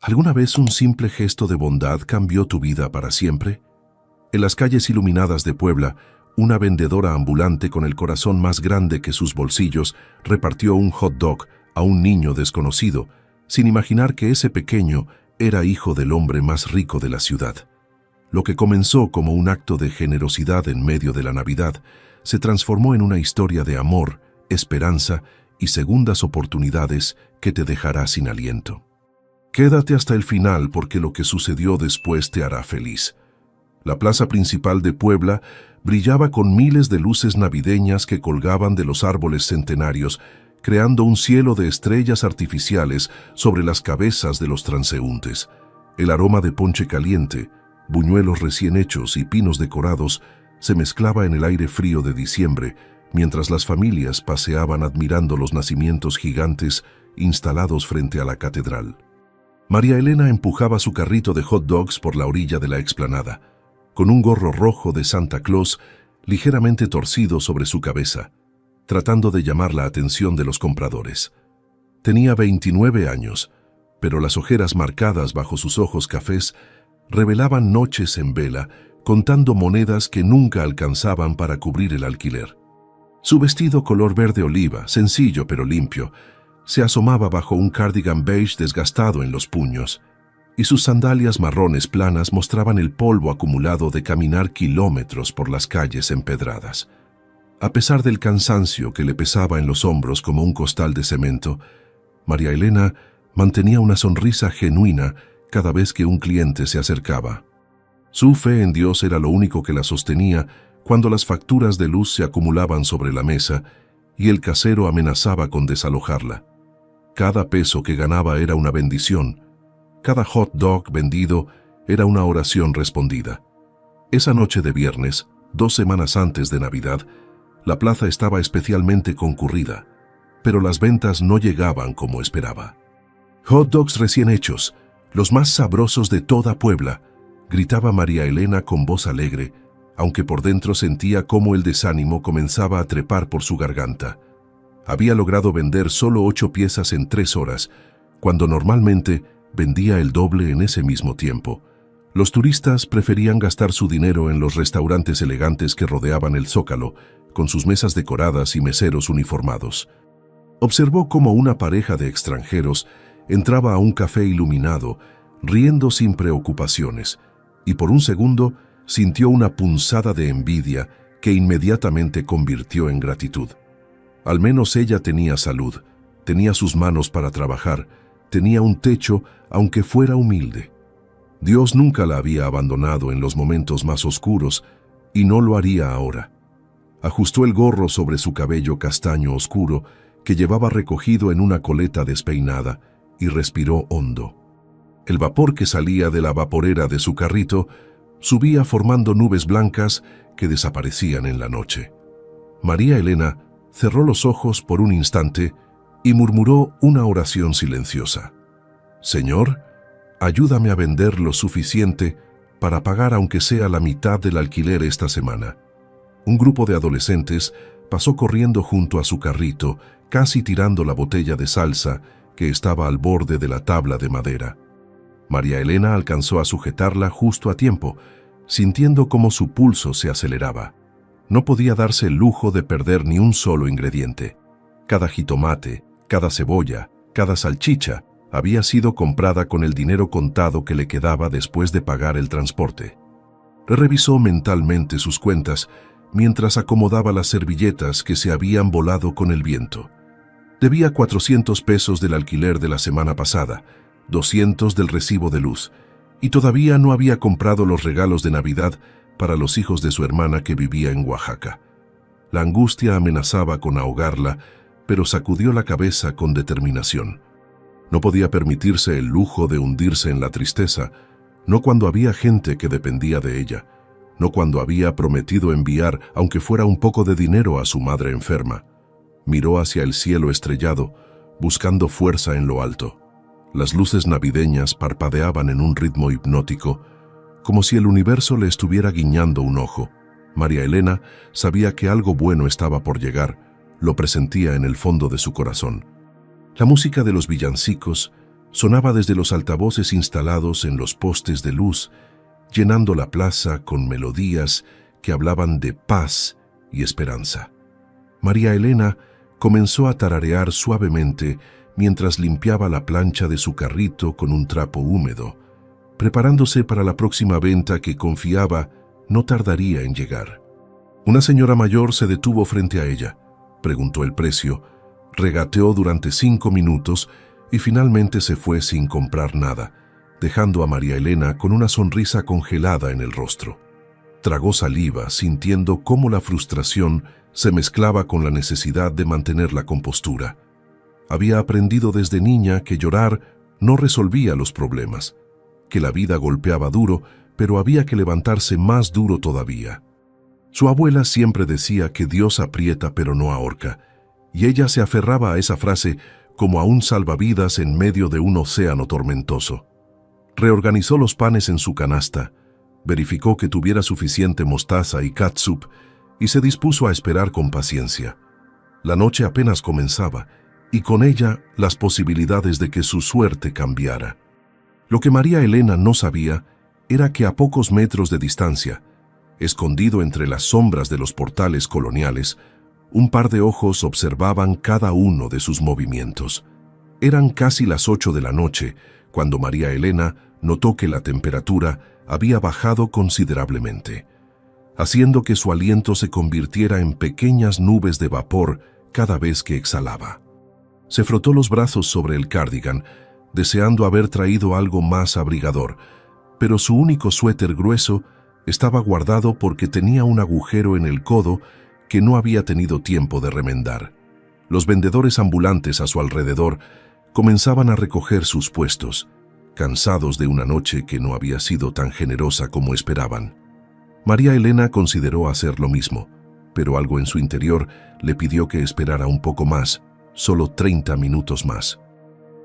¿Alguna vez un simple gesto de bondad cambió tu vida para siempre? En las calles iluminadas de Puebla, una vendedora ambulante con el corazón más grande que sus bolsillos repartió un hot dog a un niño desconocido, sin imaginar que ese pequeño era hijo del hombre más rico de la ciudad. Lo que comenzó como un acto de generosidad en medio de la Navidad se transformó en una historia de amor, esperanza y segundas oportunidades que te dejará sin aliento. Quédate hasta el final porque lo que sucedió después te hará feliz. La plaza principal de Puebla brillaba con miles de luces navideñas que colgaban de los árboles centenarios, creando un cielo de estrellas artificiales sobre las cabezas de los transeúntes. El aroma de ponche caliente, buñuelos recién hechos y pinos decorados se mezclaba en el aire frío de diciembre, mientras las familias paseaban admirando los nacimientos gigantes instalados frente a la catedral. María Elena empujaba su carrito de hot dogs por la orilla de la explanada, con un gorro rojo de Santa Claus ligeramente torcido sobre su cabeza, tratando de llamar la atención de los compradores. Tenía 29 años, pero las ojeras marcadas bajo sus ojos cafés revelaban noches en vela, contando monedas que nunca alcanzaban para cubrir el alquiler. Su vestido color verde oliva, sencillo pero limpio, se asomaba bajo un cardigan beige desgastado en los puños, y sus sandalias marrones planas mostraban el polvo acumulado de caminar kilómetros por las calles empedradas. A pesar del cansancio que le pesaba en los hombros como un costal de cemento, María Elena mantenía una sonrisa genuina cada vez que un cliente se acercaba. Su fe en Dios era lo único que la sostenía cuando las facturas de luz se acumulaban sobre la mesa y el casero amenazaba con desalojarla. Cada peso que ganaba era una bendición. Cada hot dog vendido era una oración respondida. Esa noche de viernes, 2 semanas antes de Navidad, la plaza estaba especialmente concurrida, pero las ventas no llegaban como esperaba. «Hot dogs recién hechos, los más sabrosos de toda Puebla», gritaba María Elena con voz alegre, aunque por dentro sentía cómo el desánimo comenzaba a trepar por su garganta. Había logrado vender solo 8 piezas en 3 horas, cuando normalmente vendía el doble en ese mismo tiempo. Los turistas preferían gastar su dinero en los restaurantes elegantes que rodeaban el Zócalo, con sus mesas decoradas y meseros uniformados. Observó cómo una pareja de extranjeros entraba a un café iluminado, riendo sin preocupaciones, y por un segundo sintió una punzada de envidia que inmediatamente convirtió en gratitud. Al menos ella tenía salud, tenía sus manos para trabajar, tenía un techo, aunque fuera humilde. Dios nunca la había abandonado en los momentos más oscuros y no lo haría ahora. Ajustó el gorro sobre su cabello castaño oscuro que llevaba recogido en una coleta despeinada y respiró hondo. El vapor que salía de la vaporera de su carrito subía formando nubes blancas que desaparecían en la noche. María Elena cerró los ojos por un instante y murmuró una oración silenciosa. «Señor, ayúdame a vender lo suficiente para pagar aunque sea la mitad del alquiler esta semana». Un grupo de adolescentes pasó corriendo junto a su carrito, casi tirando la botella de salsa que estaba al borde de la tabla de madera. María Elena alcanzó a sujetarla justo a tiempo, sintiendo cómo su pulso se aceleraba. No podía darse el lujo de perder ni un solo ingrediente. Cada jitomate, cada cebolla, cada salchicha había sido comprada con el dinero contado que le quedaba después de pagar el transporte. Revisó mentalmente sus cuentas mientras acomodaba las servilletas que se habían volado con el viento. Debía 400 pesos del alquiler de la semana pasada, 200 del recibo de luz, y todavía no había comprado los regalos de Navidad para los hijos de su hermana que vivía en Oaxaca. La angustia amenazaba con ahogarla, pero sacudió la cabeza con determinación. No podía permitirse el lujo de hundirse en la tristeza, no cuando había gente que dependía de ella, no cuando había prometido enviar, aunque fuera un poco de dinero, a su madre enferma. Miró hacia el cielo estrellado, buscando fuerza en lo alto. Las luces navideñas parpadeaban en un ritmo hipnótico, como si el universo le estuviera guiñando un ojo. María Elena sabía que algo bueno estaba por llegar, lo presentía en el fondo de su corazón. La música de los villancicos, Sonaba desde los altavoces instalados en los postes de luz, llenando la plaza con melodías que hablaban de paz y esperanza. María Elena comenzó a tararear suavemente mientras limpiaba la plancha de su carrito con un trapo húmedo, preparándose para la próxima venta que confiaba no tardaría en llegar. Una señora mayor se detuvo frente a ella, preguntó el precio, regateó durante 5 minutos y finalmente se fue sin comprar nada, dejando a María Elena con una sonrisa congelada en el rostro. Tragó saliva, sintiendo cómo la frustración se mezclaba con la necesidad de mantener la compostura. Había aprendido desde niña que llorar no resolvía los problemas, que la vida golpeaba duro, pero había que levantarse más duro todavía. Su abuela siempre decía que Dios aprieta pero no ahorca, y ella se aferraba a esa frase como a un salvavidas en medio de un océano tormentoso. Reorganizó los panes en su canasta, verificó que tuviera suficiente mostaza y catsup y se dispuso a esperar con paciencia. La noche apenas comenzaba, y con ella las posibilidades de que su suerte cambiara. Lo que María Elena no sabía era que a pocos metros de distancia, escondido entre las sombras de los portales coloniales, un par de ojos observaban cada uno de sus movimientos. Eran casi las 8 de la noche cuando María Elena notó que la temperatura había bajado considerablemente, haciendo que su aliento se convirtiera en pequeñas nubes de vapor cada vez que exhalaba. Se frotó los brazos sobre el cardigan, deseando haber traído algo más abrigador, pero su único suéter grueso estaba guardado porque tenía un agujero en el codo que no había tenido tiempo de remendar. Los vendedores ambulantes a su alrededor comenzaban a recoger sus puestos, cansados de una noche que no había sido tan generosa como esperaban. María Elena consideró hacer lo mismo, pero algo en su interior le pidió que esperara un poco más, solo 30 minutos más.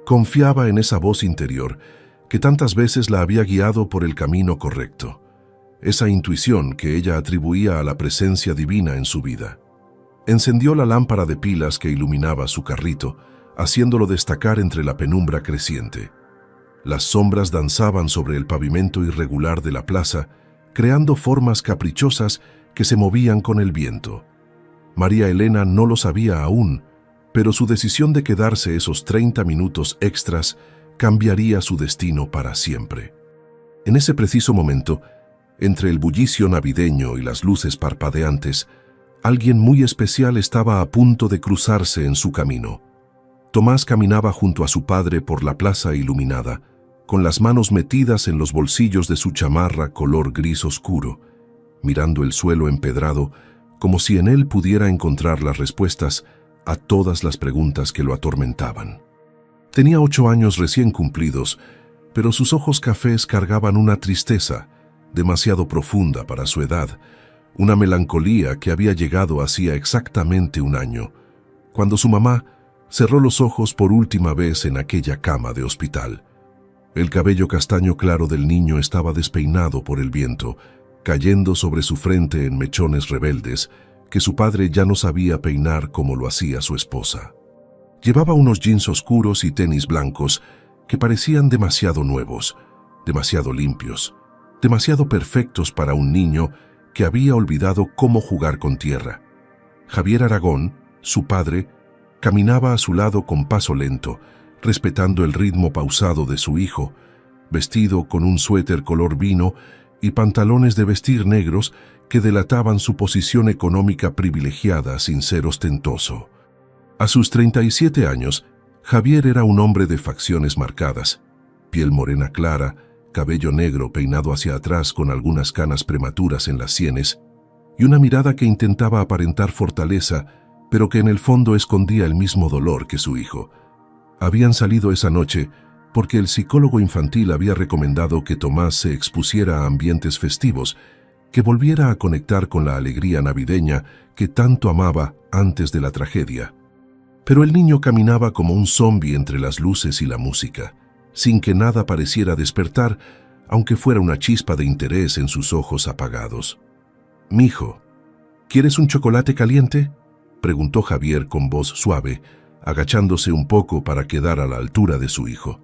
Confiaba en esa voz interior que tantas veces la había guiado por el camino correcto, esa intuición que ella atribuía a la presencia divina en su vida. Encendió la lámpara de pilas que iluminaba su carrito, haciéndolo destacar entre la penumbra creciente. Las sombras danzaban sobre el pavimento irregular de la plaza, creando formas caprichosas que se movían con el viento. María Elena no lo sabía aún, pero su decisión de quedarse esos 30 minutos extras cambiaría su destino para siempre. En ese preciso momento, entre el bullicio navideño y las luces parpadeantes, alguien muy especial estaba a punto de cruzarse en su camino. Tomás caminaba junto a su padre por la plaza iluminada, con las manos metidas en los bolsillos de su chamarra color gris oscuro, mirando el suelo empedrado como si en él pudiera encontrar las respuestas a todas las preguntas que lo atormentaban. Tenía 8 años recién cumplidos, pero sus ojos cafés cargaban una tristeza demasiado profunda para su edad, una melancolía que había llegado hacía exactamente 1 año, cuando su mamá cerró los ojos por última vez en aquella cama de hospital. El cabello castaño claro del niño estaba despeinado por el viento, cayendo sobre su frente en mechones rebeldes que su padre ya no sabía peinar como lo hacía su esposa. Llevaba unos jeans oscuros y tenis blancos que parecían demasiado nuevos, demasiado limpios, demasiado perfectos para un niño que había olvidado cómo jugar con tierra. Javier Aragón, su padre, caminaba a su lado con paso lento, respetando el ritmo pausado de su hijo, vestido con un suéter color vino y pantalones de vestir negros que delataban su posición económica privilegiada sin ser ostentoso. A sus 37 años, Javier era un hombre de facciones marcadas, piel morena clara, cabello negro peinado hacia atrás con algunas canas prematuras en las sienes, y una mirada que intentaba aparentar fortaleza, pero que en el fondo escondía el mismo dolor que su hijo. Habían salido esa noche porque el psicólogo infantil había recomendado que Tomás se expusiera a ambientes festivos, que volviera a conectar con la alegría navideña que tanto amaba antes de la tragedia. Pero el niño caminaba como un zombi entre las luces y la música, sin que nada pareciera despertar, aunque fuera una chispa de interés en sus ojos apagados. «Mijo, ¿quieres un chocolate caliente?», preguntó Javier con voz suave, agachándose un poco para quedar a la altura de su hijo.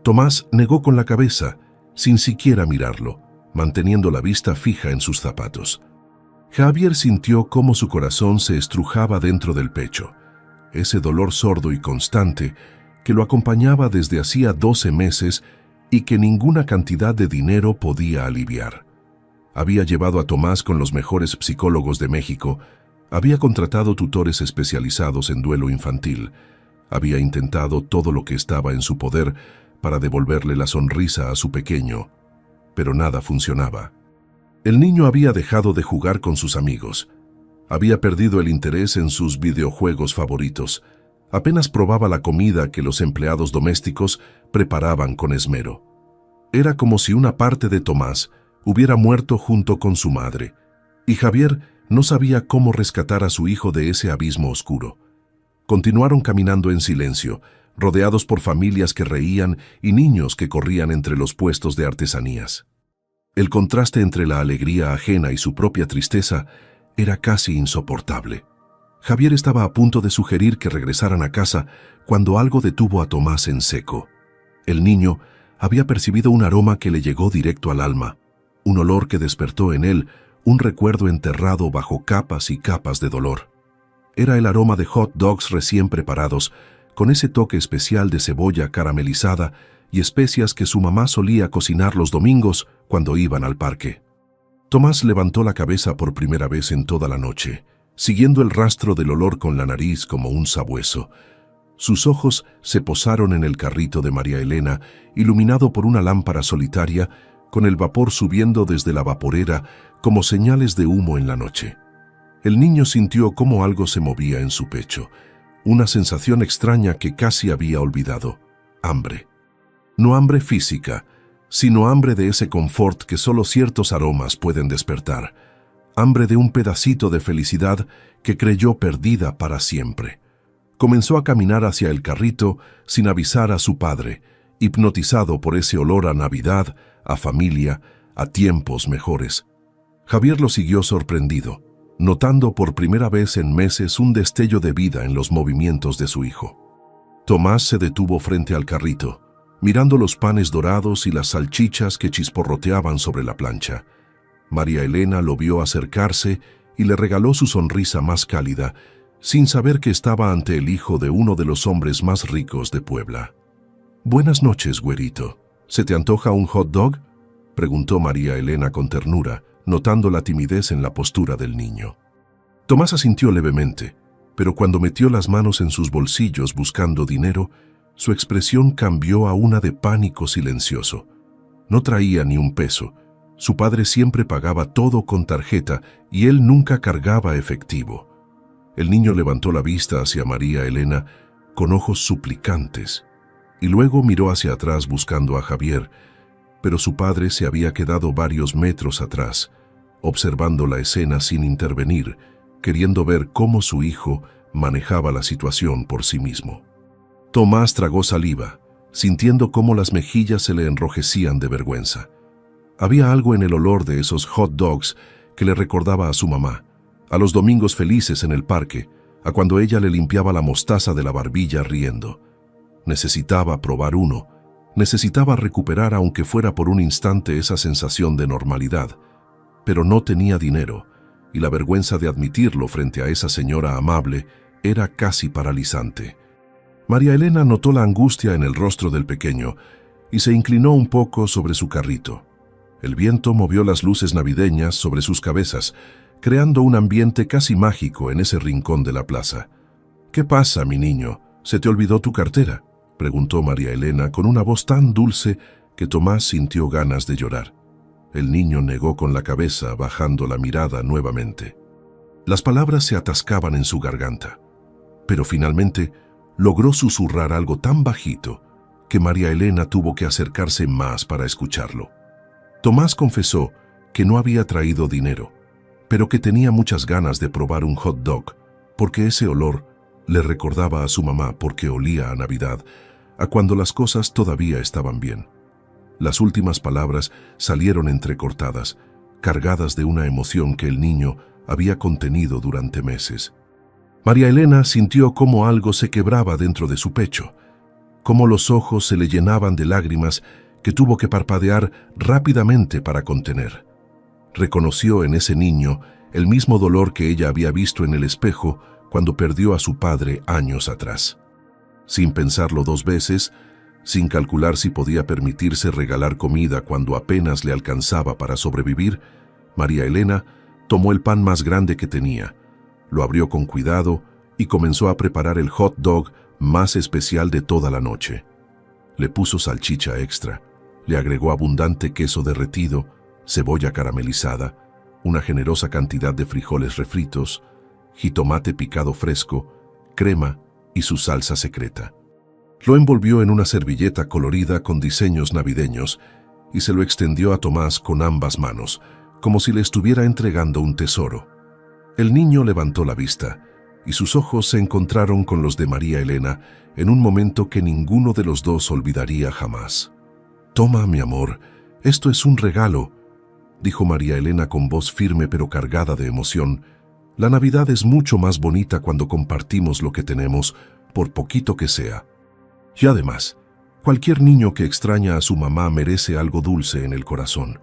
Tomás negó con la cabeza, sin siquiera mirarlo, manteniendo la vista fija en sus zapatos. Javier sintió cómo su corazón se estrujaba dentro del pecho, ese dolor sordo y constante que lo acompañaba desde hacía 12 meses y que ninguna cantidad de dinero podía aliviar. Había llevado a Tomás con los mejores psicólogos de México, había contratado tutores especializados en duelo infantil, había intentado todo lo que estaba en su poder para devolverle la sonrisa a su pequeño, pero nada funcionaba. El niño había dejado de jugar con sus amigos, había perdido el interés en sus videojuegos favoritos, apenas probaba la comida que los empleados domésticos preparaban con esmero. Era como si una parte de Tomás hubiera muerto junto con su madre, y Javier no sabía cómo rescatar a su hijo de ese abismo oscuro. Continuaron caminando en silencio, rodeados por familias que reían y niños que corrían entre los puestos de artesanías. El contraste entre la alegría ajena y su propia tristeza era casi insoportable. Javier estaba a punto de sugerir que regresaran a casa cuando algo detuvo a Tomás en seco. El niño había percibido un aroma que le llegó directo al alma, un olor que despertó en él un recuerdo enterrado bajo capas y capas de dolor. Era el aroma de hot dogs recién preparados, con ese toque especial de cebolla caramelizada y especias que su mamá solía cocinar los domingos cuando iban al parque. Tomás levantó la cabeza por primera vez en toda la noche, siguiendo el rastro del olor con la nariz como un sabueso. Sus ojos se posaron en el carrito de María Elena, iluminado por una lámpara solitaria, con el vapor subiendo desde la vaporera como señales de humo en la noche. El niño sintió cómo algo se movía en su pecho, una sensación extraña que casi había olvidado: hambre. No hambre física, sino hambre de ese confort que solo ciertos aromas pueden despertar, hambre de un pedacito de felicidad que creyó perdida para siempre. Comenzó a caminar hacia el carrito sin avisar a su padre, hipnotizado por ese olor a Navidad, a familia, a tiempos mejores. Javier lo siguió sorprendido, notando por primera vez en meses un destello de vida en los movimientos de su hijo. Tomás se detuvo frente al carrito, mirando los panes dorados y las salchichas que chisporroteaban sobre la plancha. María Elena lo vio acercarse y le regaló su sonrisa más cálida, sin saber que estaba ante el hijo de uno de los hombres más ricos de Puebla. «Buenas noches, güerito. ¿Se te antoja un hot dog?», preguntó María Elena con ternura, notando la timidez en la postura del niño. Tomás asintió levemente, pero cuando metió las manos en sus bolsillos buscando dinero, su expresión cambió a una de pánico silencioso. No traía ni un peso. Su padre siempre pagaba todo con tarjeta y él nunca cargaba efectivo. El niño levantó la vista hacia María Elena con ojos suplicantes y luego miró hacia atrás buscando a Javier, pero su padre se había quedado varios metros atrás, observando la escena sin intervenir, queriendo ver cómo su hijo manejaba la situación por sí mismo. Tomás tragó saliva, sintiendo cómo las mejillas se le enrojecían de vergüenza. Había algo en el olor de esos hot dogs que le recordaba a su mamá, a los domingos felices en el parque, a cuando ella le limpiaba la mostaza de la barbilla riendo. Necesitaba probar uno, necesitaba recuperar aunque fuera por un instante esa sensación de normalidad, pero no tenía dinero, y la vergüenza de admitirlo frente a esa señora amable era casi paralizante. María Elena notó la angustia en el rostro del pequeño y se inclinó un poco sobre su carrito. El viento movió las luces navideñas sobre sus cabezas, creando un ambiente casi mágico en ese rincón de la plaza. «¿Qué pasa, mi niño? ¿Se te olvidó tu cartera?», preguntó María Elena con una voz tan dulce que Tomás sintió ganas de llorar. El niño negó con la cabeza, bajando la mirada nuevamente. Las palabras se atascaban en su garganta, pero finalmente logró susurrar algo tan bajito que María Elena tuvo que acercarse más para escucharlo. Tomás confesó que no había traído dinero, pero que tenía muchas ganas de probar un hot dog, porque ese olor le recordaba a su mamá porque olía a Navidad, a cuando las cosas todavía estaban bien. Las últimas palabras salieron entrecortadas, cargadas de una emoción que el niño había contenido durante meses. María Elena sintió cómo algo se quebraba dentro de su pecho. cómo los ojos se le llenaban de lágrimas que tuvo que parpadear rápidamente para contener. Reconoció en ese niño el mismo dolor que ella había visto en el espejo cuando perdió a su padre años atrás. Sin pensarlo dos veces, sin calcular si podía permitirse regalar comida cuando apenas le alcanzaba para sobrevivir, María Elena tomó el pan más grande que tenía, lo abrió con cuidado y comenzó a preparar el hot dog más especial de toda la noche. Le puso salchicha extra, le agregó abundante queso derretido, cebolla caramelizada, una generosa cantidad de frijoles refritos, jitomate picado fresco, crema y su salsa secreta. Lo envolvió en una servilleta colorida con diseños navideños y se lo extendió a Tomás con ambas manos, como si le estuviera entregando un tesoro. El niño levantó la vista y sus ojos se encontraron con los de María Elena en un momento que ninguno de los dos olvidaría jamás. «Toma, mi amor, esto es un regalo», dijo María Elena con voz firme pero cargada de emoción. «La Navidad es mucho más bonita cuando compartimos lo que tenemos, por poquito que sea. Y además, cualquier niño que extraña a su mamá merece algo dulce en el corazón».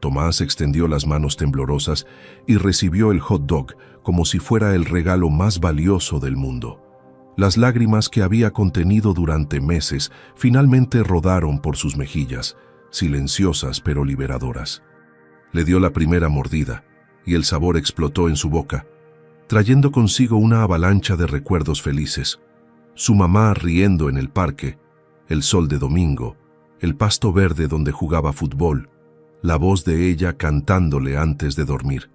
Tomás extendió las manos temblorosas y recibió el hot dog como si fuera el regalo más valioso del mundo. Las lágrimas que había contenido durante meses finalmente rodaron por sus mejillas, silenciosas pero liberadoras. Le dio la primera mordida y el sabor explotó en su boca, trayendo consigo una avalancha de recuerdos felices. Su mamá riendo en el parque, el sol de domingo, el pasto verde donde jugaba fútbol, la voz de ella cantándole antes de dormir.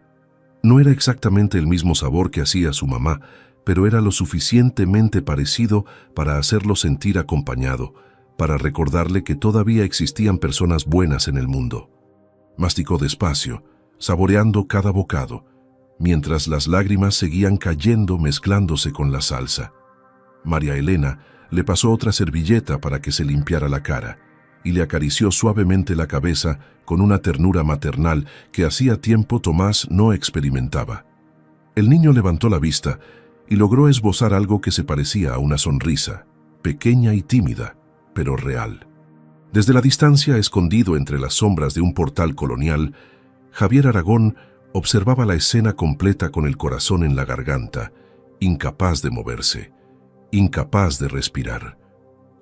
No era exactamente el mismo sabor que hacía su mamá, pero era lo suficientemente parecido para hacerlo sentir acompañado, para recordarle que todavía existían personas buenas en el mundo. Masticó despacio, saboreando cada bocado, mientras las lágrimas seguían cayendo mezclándose con la salsa. María Elena le pasó otra servilleta para que se limpiara la cara y le acarició suavemente la cabeza con una ternura maternal que hacía tiempo Tomás no experimentaba. El niño levantó la vista y logró esbozar algo que se parecía a una sonrisa, pequeña y tímida, pero real. Desde la distancia, escondido entre las sombras de un portal colonial, Javier Aragón observaba la escena completa con el corazón en la garganta, incapaz de moverse, incapaz de respirar.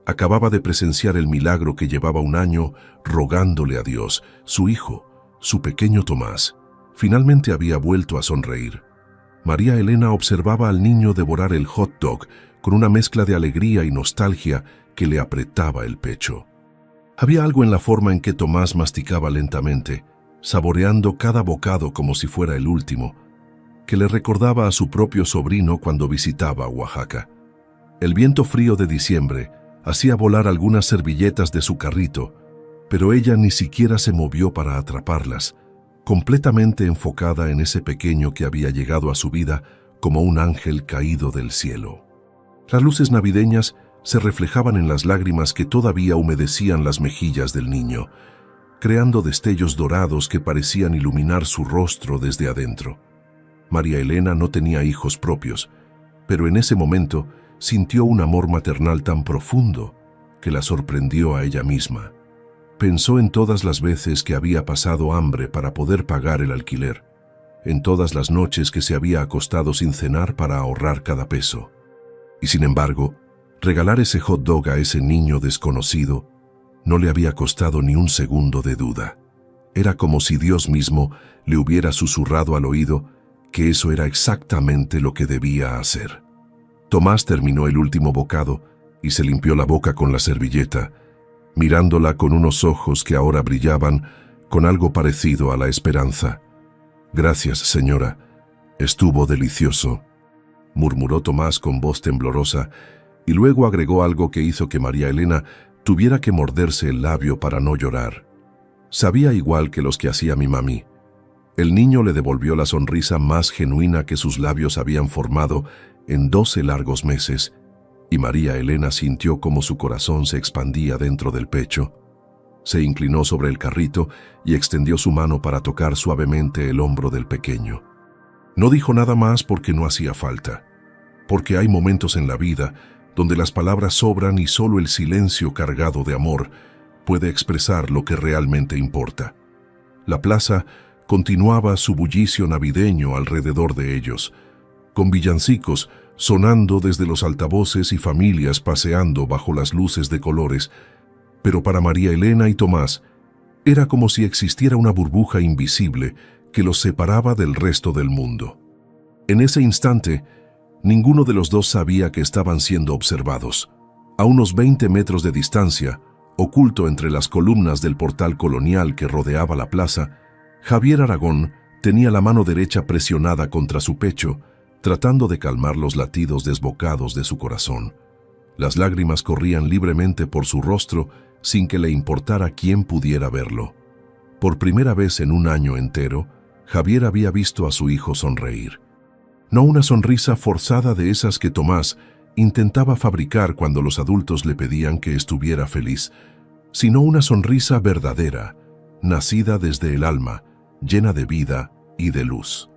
Acababa de presenciar el milagro que llevaba un año rogándole a Dios. Su hijo, su pequeño Tomás, finalmente había vuelto a sonreír. María Elena observaba al niño devorar el hot dog con una mezcla de alegría y nostalgia que le apretaba el pecho. Había algo en la forma en que Tomás masticaba lentamente, saboreando cada bocado como si fuera el último, que le recordaba a su propio sobrino cuando visitaba Oaxaca. El viento frío de diciembre hacía volar algunas servilletas de su carrito, pero ella ni siquiera se movió para atraparlas, completamente enfocada en ese pequeño que había llegado a su vida como un ángel caído del cielo. Las luces navideñas se reflejaban en las lágrimas que todavía humedecían las mejillas del niño, creando destellos dorados que parecían iluminar su rostro desde adentro. María Elena no tenía hijos propios, pero en ese momento sintió un amor maternal tan profundo que la sorprendió a ella misma. Pensó en todas las veces que había pasado hambre para poder pagar el alquiler, en todas las noches que se había acostado sin cenar para ahorrar cada peso. Y sin embargo, regalar ese hot dog a ese niño desconocido no le había costado ni un segundo de duda. Era como si Dios mismo le hubiera susurrado al oído que eso era exactamente lo que debía hacer. Tomás terminó el último bocado y se limpió la boca con la servilleta, mirándola con unos ojos que ahora brillaban con algo parecido a la esperanza. «Gracias, señora. Estuvo delicioso», murmuró Tomás con voz temblorosa, y luego agregó algo que hizo que María Elena tuviera que morderse el labio para no llorar. «Sabía igual que los que hacía mi mami». El niño le devolvió la sonrisa más genuina que sus labios habían formado en 12 largos meses, y María Elena sintió como su corazón se expandía dentro del pecho. Se inclinó sobre el carrito y extendió su mano para tocar suavemente el hombro del pequeño. No dijo nada más porque no hacía falta, porque hay momentos en la vida donde las palabras sobran y solo el silencio cargado de amor puede expresar lo que realmente importa. La plaza continuaba su bullicio navideño alrededor de ellos, con villancicos sonando desde los altavoces y familias paseando bajo las luces de colores, pero para María Elena y Tomás era como si existiera una burbuja invisible que los separaba del resto del mundo. En ese instante, ninguno de los dos sabía que estaban siendo observados. A unos 20 metros de distancia, oculto entre las columnas del portal colonial que rodeaba la plaza, Javier Aragón tenía la mano derecha presionada contra su pecho, tratando de calmar los latidos desbocados de su corazón. Las lágrimas corrían libremente por su rostro sin que le importara quién pudiera verlo. Por primera vez en un año entero, Javier había visto a su hijo sonreír. No una sonrisa forzada de esas que Tomás intentaba fabricar cuando los adultos le pedían que estuviera feliz, sino una sonrisa verdadera, nacida desde el alma, llena de vida y de luz.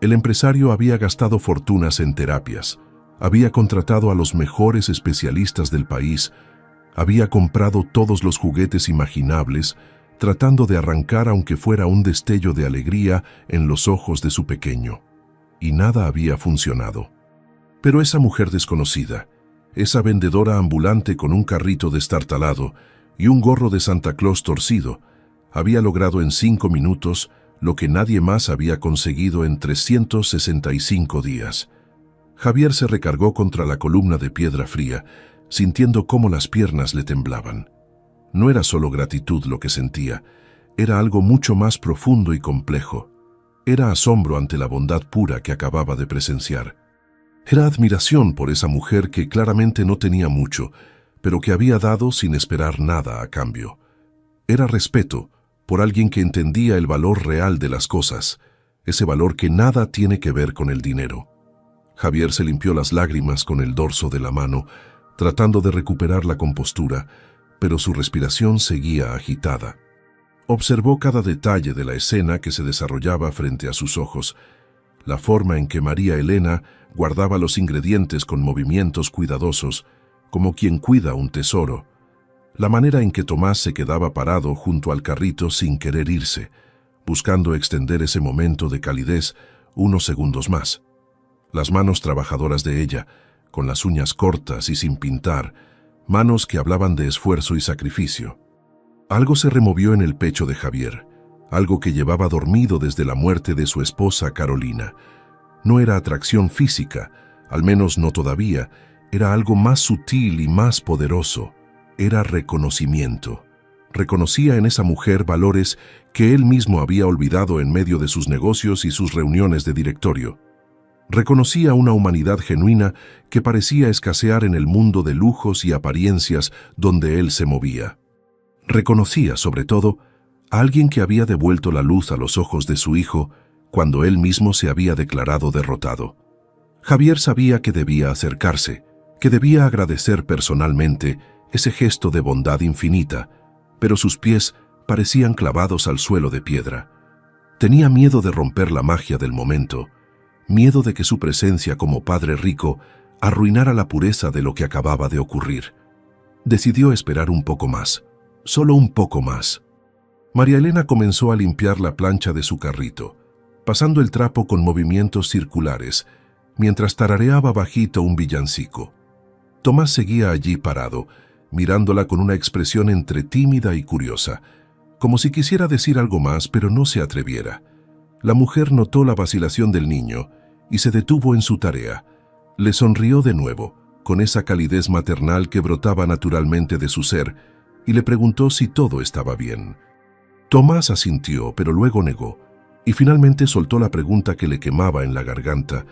El empresario había gastado fortunas en terapias, había contratado a los mejores especialistas del país, había comprado todos los juguetes imaginables, tratando de arrancar aunque fuera un destello de alegría en los ojos de su pequeño. Y nada había funcionado. Pero esa mujer desconocida, esa vendedora ambulante con un carrito destartalado y un gorro de Santa Claus torcido, había logrado en 5 minutos lo que nadie más había conseguido en 365 días. Javier se recargó contra la columna de piedra fría, sintiendo cómo las piernas le temblaban. No era solo gratitud lo que sentía, era algo mucho más profundo y complejo. Era asombro ante la bondad pura que acababa de presenciar. Era admiración por esa mujer que claramente no tenía mucho, pero que había dado sin esperar nada a cambio. Era respeto por alguien que entendía el valor real de las cosas, ese valor que nada tiene que ver con el dinero. Javier se limpió las lágrimas con el dorso de la mano, tratando de recuperar la compostura, pero su respiración seguía agitada. Observó cada detalle de la escena que se desarrollaba frente a sus ojos, la forma en que María Elena guardaba los ingredientes con movimientos cuidadosos, como quien cuida un tesoro, la manera en que Tomás se quedaba parado junto al carrito sin querer irse, buscando extender ese momento de calidez unos segundos más. Las manos trabajadoras de ella, con las uñas cortas y sin pintar, manos que hablaban de esfuerzo y sacrificio. Algo se removió en el pecho de Javier, algo que llevaba dormido desde la muerte de su esposa Carolina. No era atracción física, al menos no todavía, era algo más sutil y más poderoso. Era reconocimiento. Reconocía en esa mujer valores que él mismo había olvidado en medio de sus negocios y sus reuniones de directorio. Reconocía una humanidad genuina que parecía escasear en el mundo de lujos y apariencias donde él se movía. Reconocía, sobre todo, a alguien que había devuelto la luz a los ojos de su hijo cuando él mismo se había declarado derrotado. Javier sabía que debía acercarse, que debía agradecer personalmente ese gesto de bondad infinita, pero sus pies parecían clavados al suelo de piedra. Tenía miedo de romper la magia del momento, miedo de que su presencia como padre rico arruinara la pureza de lo que acababa de ocurrir. Decidió esperar un poco más, solo un poco más. María Elena comenzó a limpiar la plancha de su carrito, pasando el trapo con movimientos circulares, mientras tarareaba bajito un villancico. Tomás seguía allí parado, mirándola con una expresión entre tímida y curiosa, como si quisiera decir algo más, pero no se atreviera. La mujer notó la vacilación del niño y se detuvo en su tarea. Le sonrió de nuevo, con esa calidez maternal que brotaba naturalmente de su ser, y le preguntó si todo estaba bien. Tomás asintió, pero luego negó, y finalmente soltó la pregunta que le quemaba en la garganta,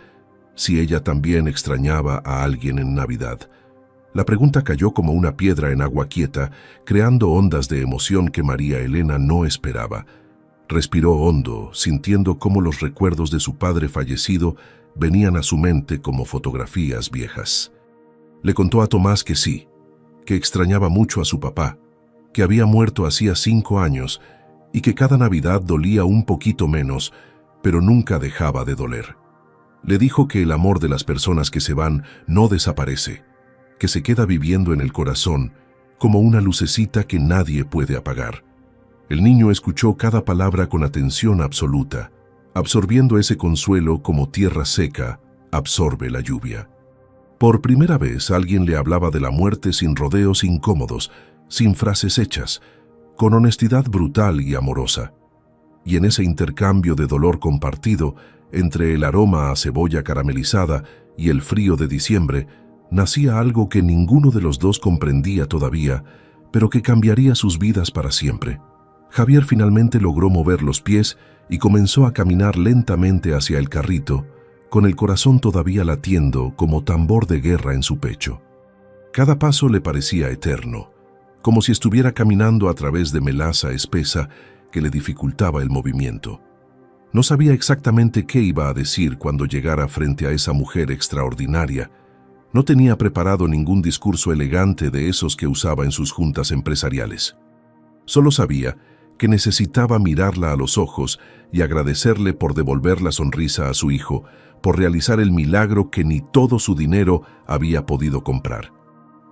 si ella también extrañaba a alguien en Navidad. La pregunta cayó como una piedra en agua quieta, creando ondas de emoción que María Elena no esperaba. Respiró hondo, sintiendo cómo los recuerdos de su padre fallecido venían a su mente como fotografías viejas. Le contó a Tomás que sí, que extrañaba mucho a su papá, que había muerto hacía 5 años y que cada Navidad dolía un poquito menos, pero nunca dejaba de doler. Le dijo que el amor de las personas que se van no desaparece, que se queda viviendo en el corazón como una lucecita que nadie puede apagar. El niño escuchó cada palabra con atención absoluta, absorbiendo ese consuelo como tierra seca absorbe la lluvia. Por primera vez alguien le hablaba de la muerte sin rodeos incómodos, sin frases hechas, con honestidad brutal y amorosa. Y en ese intercambio de dolor compartido, entre el aroma a cebolla caramelizada y el frío de diciembre, nacía algo que ninguno de los dos comprendía todavía, pero que cambiaría sus vidas para siempre. Javier finalmente logró mover los pies y comenzó a caminar lentamente hacia el carrito, con el corazón todavía latiendo como tambor de guerra en su pecho. Cada paso le parecía eterno, como si estuviera caminando a través de melaza espesa que le dificultaba el movimiento. No sabía exactamente qué iba a decir cuando llegara frente a esa mujer extraordinaria. No tenía preparado ningún discurso elegante de esos que usaba en sus juntas empresariales. Solo sabía que necesitaba mirarla a los ojos y agradecerle por devolver la sonrisa a su hijo, por realizar el milagro que ni todo su dinero había podido comprar.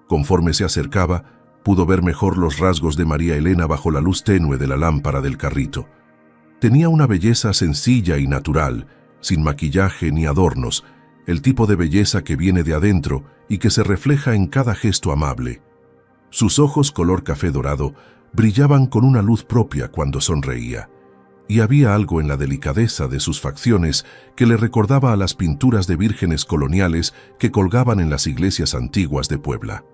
Conforme se acercaba, pudo ver mejor los rasgos de María Elena bajo la luz tenue de la lámpara del carrito. Tenía una belleza sencilla y natural, sin maquillaje ni adornos, el tipo de belleza que viene de adentro y que se refleja en cada gesto amable. Sus ojos color café dorado brillaban con una luz propia cuando sonreía, y había algo en la delicadeza de sus facciones que le recordaba a las pinturas de vírgenes coloniales que colgaban en las iglesias antiguas de Puebla.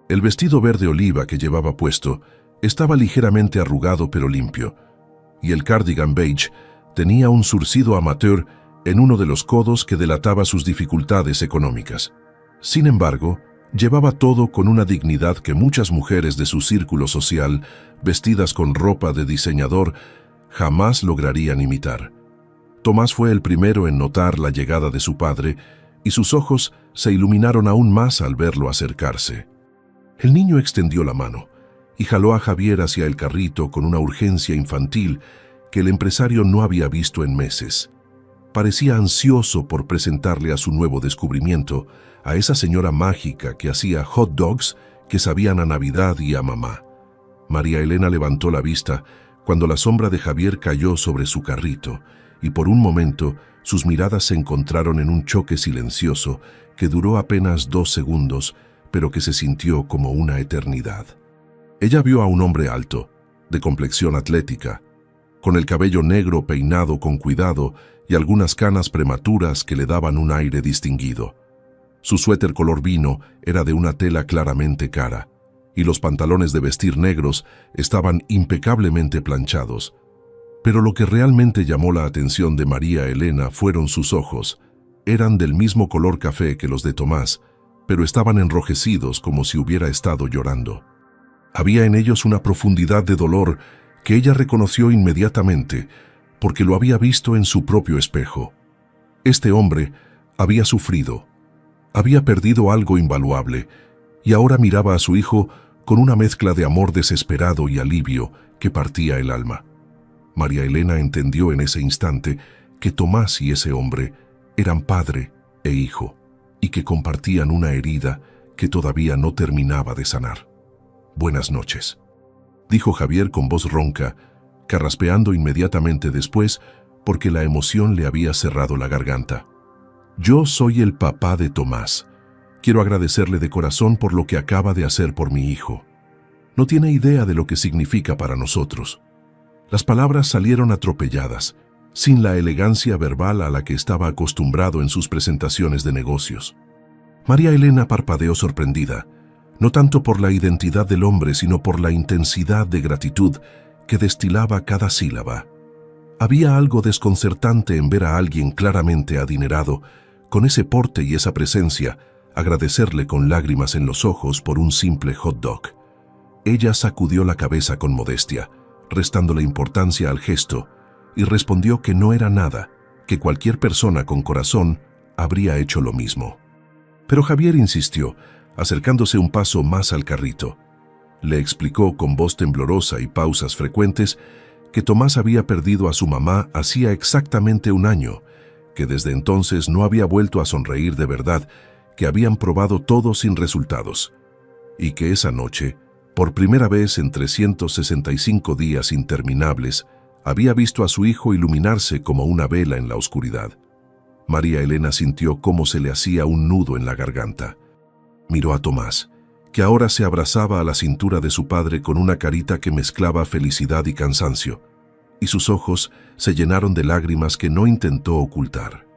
El vestido verde oliva que llevaba puesto estaba ligeramente arrugado pero limpio, y el cardigan beige tenía un zurcido amateur en uno de los codos que delataba sus dificultades económicas. Sin embargo, llevaba todo con una dignidad que muchas mujeres de su círculo social, vestidas con ropa de diseñador, jamás lograrían imitar. Tomás fue el primero en notar la llegada de su padre, y sus ojos se iluminaron aún más al verlo acercarse. El niño extendió la mano y jaló a Javier hacia el carrito con una urgencia infantil que el empresario no había visto en meses. Parecía ansioso por presentarle a su nuevo descubrimiento, a esa señora mágica que hacía hot dogs que sabían a Navidad y a mamá. María Elena levantó la vista cuando la sombra de Javier cayó sobre su carrito, y por un momento sus miradas se encontraron en un choque silencioso que duró apenas 2 segundos, pero que se sintió como una eternidad. Ella vio a un hombre alto, de complexión atlética, con el cabello negro peinado con cuidado y algunas canas prematuras que le daban un aire distinguido. Su suéter color vino era de una tela claramente cara, y los pantalones de vestir negros estaban impecablemente planchados. Pero lo que realmente llamó la atención de María Elena fueron sus ojos. Eran del mismo color café que los de Tomás, pero estaban enrojecidos como si hubiera estado llorando. Había en ellos una profundidad de dolor que ella reconoció inmediatamente, porque lo había visto en su propio espejo. Este hombre había sufrido, había perdido algo invaluable, y ahora miraba a su hijo con una mezcla de amor desesperado y alivio que partía el alma. María Elena entendió en ese instante que Tomás y ese hombre eran padre e hijo, y que compartían una herida que todavía no terminaba de sanar. «Buenas noches», dijo Javier con voz ronca, carraspeando inmediatamente después porque la emoción le había cerrado la garganta. «Yo soy el papá de Tomás. Quiero agradecerle de corazón por lo que acaba de hacer por mi hijo. No tiene idea de lo que significa para nosotros». Las palabras salieron atropelladas, sin la elegancia verbal a la que estaba acostumbrado en sus presentaciones de negocios. María Elena parpadeó sorprendida, no tanto por la identidad del hombre, sino por la intensidad de gratitud que destilaba cada sílaba. Había algo desconcertante en ver a alguien claramente adinerado, con ese porte y esa presencia, agradecerle con lágrimas en los ojos por un simple hot dog. Ella sacudió la cabeza con modestia, restándole importancia al gesto, y respondió que no era nada, que cualquier persona con corazón habría hecho lo mismo. Pero Javier insistió, acercándose un paso más al carrito. Le explicó con voz temblorosa y pausas frecuentes que Tomás había perdido a su mamá hacía exactamente 1 año, que desde entonces no había vuelto a sonreír de verdad que habían probado todo sin resultados, y que esa noche, por primera vez en 365 días interminables, había visto a su hijo iluminarse como una vela en la oscuridad. María Elena sintió cómo se le hacía un nudo en la garganta. Miró a Tomás, que ahora se abrazaba a la cintura de su padre con una carita que mezclaba felicidad y cansancio, y sus ojos se llenaron de lágrimas que no intentó ocultar.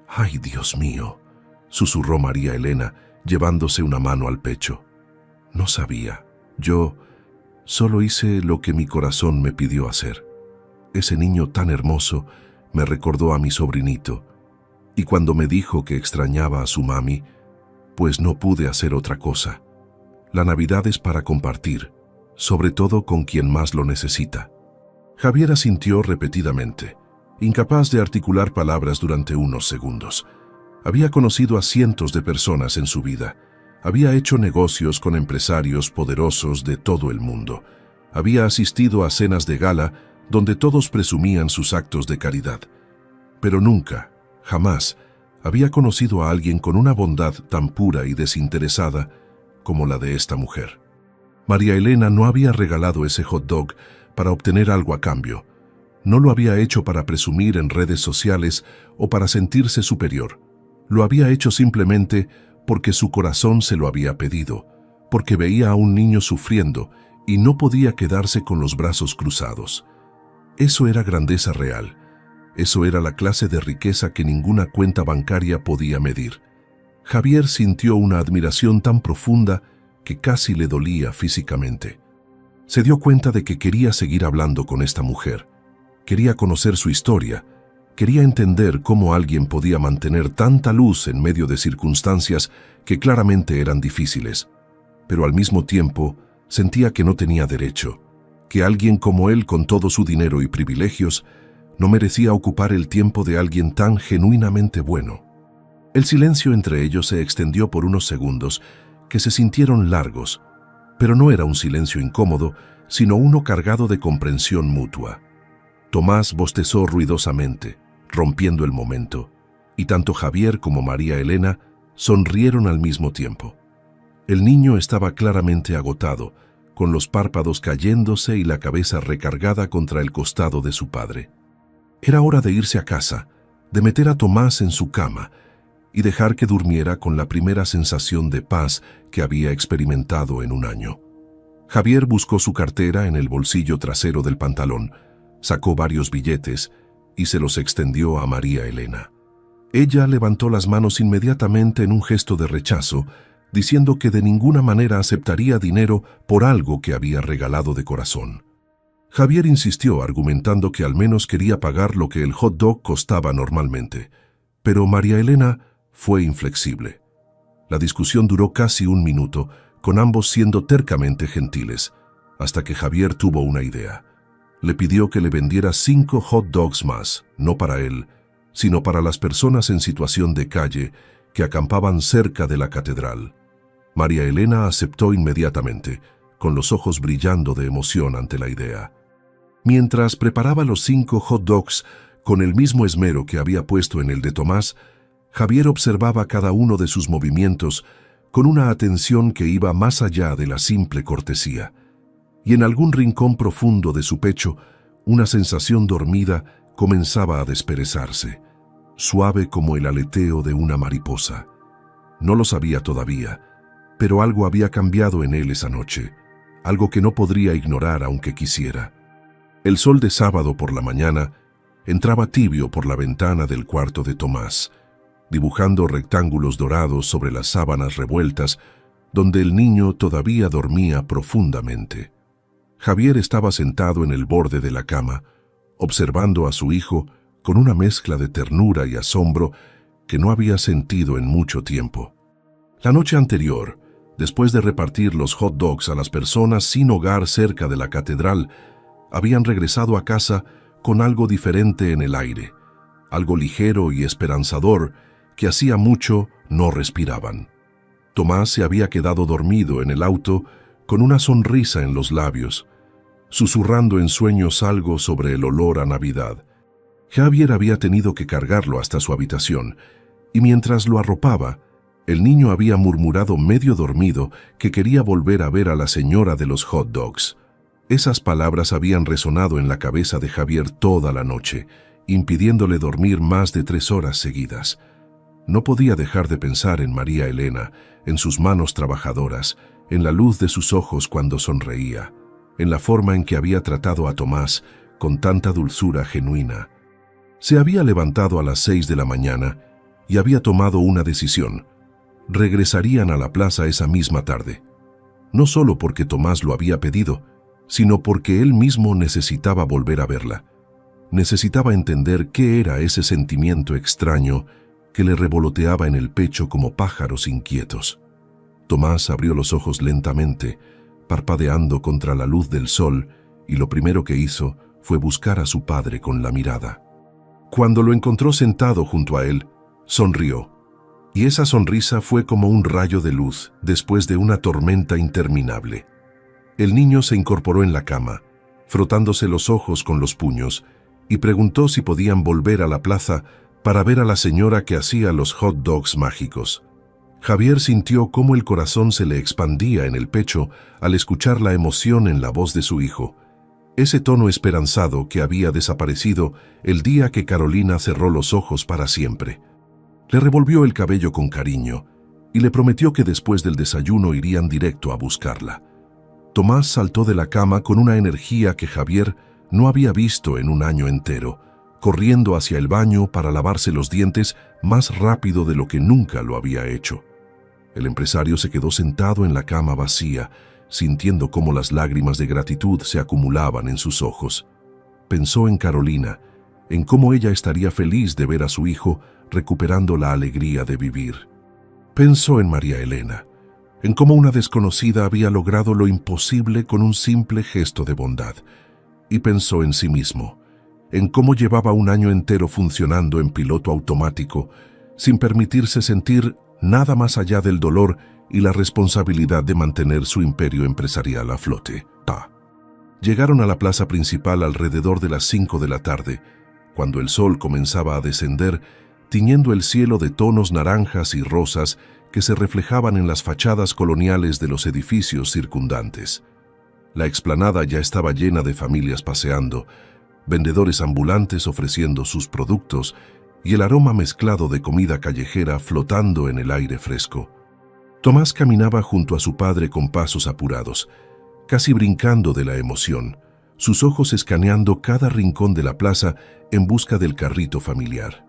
«¡Ay, Dios mío!», susurró María Elena, llevándose una mano al pecho. «No sabía. Yo solo hice lo que mi corazón me pidió hacer. Ese niño tan hermoso me recordó a mi sobrinito, y cuando me dijo que extrañaba a su mami, pues no pude hacer otra cosa. La Navidad es para compartir, sobre todo con quien más lo necesita». Javier asintió repetidamente, incapaz de articular palabras durante unos segundos. Había conocido a cientos de personas en su vida. Había hecho negocios con empresarios poderosos de todo el mundo. Había asistido a cenas de gala donde todos presumían sus actos de caridad. Pero nunca, jamás, había conocido a alguien con una bondad tan pura y desinteresada como la de esta mujer. María Elena no había regalado ese hot dog para obtener algo a cambio. No lo había hecho para presumir en redes sociales o para sentirse superior. Lo había hecho simplemente porque su corazón se lo había pedido, porque veía a un niño sufriendo y no podía quedarse con los brazos cruzados. Eso era grandeza real. Eso era la clase de riqueza que ninguna cuenta bancaria podía medir. Javier sintió una admiración tan profunda que casi le dolía físicamente. Se dio cuenta de que quería seguir hablando con esta mujer. Quería conocer su historia. Quería entender cómo alguien podía mantener tanta luz en medio de circunstancias que claramente eran difíciles. Pero al mismo tiempo sentía que no tenía derecho, que alguien como él, con todo su dinero y privilegios, no merecía ocupar el tiempo de alguien tan genuinamente bueno. El silencio entre ellos se extendió por unos segundos que se sintieron largos, pero no era un silencio incómodo, sino uno cargado de comprensión mutua. Tomás bostezó ruidosamente, rompiendo el momento, y tanto Javier como María Elena sonrieron al mismo tiempo. El niño estaba claramente agotado, con los párpados cayéndose y la cabeza recargada contra el costado de su padre. Era hora de irse a casa, de meter a Tomás en su cama y dejar que durmiera con la primera sensación de paz que había experimentado en un año. Javier buscó su cartera en el bolsillo trasero del pantalón, sacó varios billetes y se los extendió a María Elena. Ella levantó las manos inmediatamente en un gesto de rechazo, diciendo que de ninguna manera aceptaría dinero por algo que había regalado de corazón. Javier insistió, argumentando que al menos quería pagar lo que el hot dog costaba normalmente, pero María Elena fue inflexible. La discusión duró casi un minuto, con ambos siendo tercamente gentiles, hasta que Javier tuvo una idea. Le pidió que le vendiera 5 hot dogs más, no para él, sino para las personas en situación de calle que acampaban cerca de la catedral. María Elena aceptó inmediatamente, con los ojos brillando de emoción ante la idea. Mientras preparaba los 5 hot dogs con el mismo esmero que había puesto en el de Tomás, Javier observaba cada uno de sus movimientos con una atención que iba más allá de la simple cortesía. Y en algún rincón profundo de su pecho, una sensación dormida comenzaba a desperezarse, suave como el aleteo de una mariposa. No lo sabía todavía, pero algo había cambiado en él esa noche, algo que no podría ignorar aunque quisiera. El sol de sábado por la mañana entraba tibio por la ventana del cuarto de Tomás, dibujando rectángulos dorados sobre las sábanas revueltas, donde el niño todavía dormía profundamente. Javier estaba sentado en el borde de la cama, observando a su hijo con una mezcla de ternura y asombro que no había sentido en mucho tiempo. La noche anterior, después de repartir los hot dogs a las personas sin hogar cerca de la catedral, habían regresado a casa con algo diferente en el aire, algo ligero y esperanzador que hacía mucho no respiraban. Tomás se había quedado dormido en el auto con una sonrisa en los labios, susurrando en sueños algo sobre el olor a Navidad. Javier había tenido que cargarlo hasta su habitación, y mientras lo arropaba, El niño había murmurado medio dormido que quería volver a ver a la señora de los hot dogs. Esas palabras habían resonado en la cabeza de Javier toda la noche, impidiéndole dormir más de 3 horas seguidas. No podía dejar de pensar en María Elena, en sus manos trabajadoras, en la luz de sus ojos cuando sonreía, en la forma en que había tratado a Tomás con tanta dulzura genuina. Se había levantado a las 6 de la mañana y había tomado una decisión. Regresarían a la plaza esa misma tarde. No solo porque Tomás lo había pedido, sino porque él mismo necesitaba volver a verla. Necesitaba entender qué era ese sentimiento extraño que le revoloteaba en el pecho como pájaros inquietos. Tomás abrió los ojos lentamente, parpadeando contra la luz del sol, y lo primero que hizo fue buscar a su padre con la mirada. Cuando lo encontró sentado junto a él, sonrió, y esa sonrisa fue como un rayo de luz después de una tormenta interminable. El niño se incorporó en la cama, frotándose los ojos con los puños, y preguntó si podían volver a la plaza para ver a la señora que hacía los hot dogs mágicos. Javier sintió cómo el corazón se le expandía en el pecho al escuchar la emoción en la voz de su hijo, ese tono esperanzado que había desaparecido el día que Carolina cerró los ojos para siempre. Le revolvió el cabello con cariño y le prometió que después del desayuno irían directo a buscarla. Tomás saltó de la cama con una energía que Javier no había visto en un año entero, corriendo hacia el baño para lavarse los dientes más rápido de lo que nunca lo había hecho. El empresario se quedó sentado en la cama vacía, sintiendo cómo las lágrimas de gratitud se acumulaban en sus ojos. Pensó en Carolina, en cómo ella estaría feliz de ver a su hijo recuperando la alegría de vivir. Pensó en María Elena, en cómo una desconocida había logrado lo imposible con un simple gesto de bondad, y pensó en sí mismo, en cómo llevaba un año entero funcionando en piloto automático, sin permitirse sentir nada más allá del dolor y la responsabilidad de mantener su imperio empresarial a flote. Llegaron a la plaza principal alrededor de las 5 de la tarde, cuando el sol comenzaba a descender, tiñendo el cielo de tonos naranjas y rosas que se reflejaban en las fachadas coloniales de los edificios circundantes. La explanada ya estaba llena de familias paseando, vendedores ambulantes ofreciendo sus productos y el aroma mezclado de comida callejera flotando en el aire fresco. Tomás caminaba junto a su padre con pasos apurados, casi brincando de la emoción, sus ojos escaneando cada rincón de la plaza en busca del carrito familiar.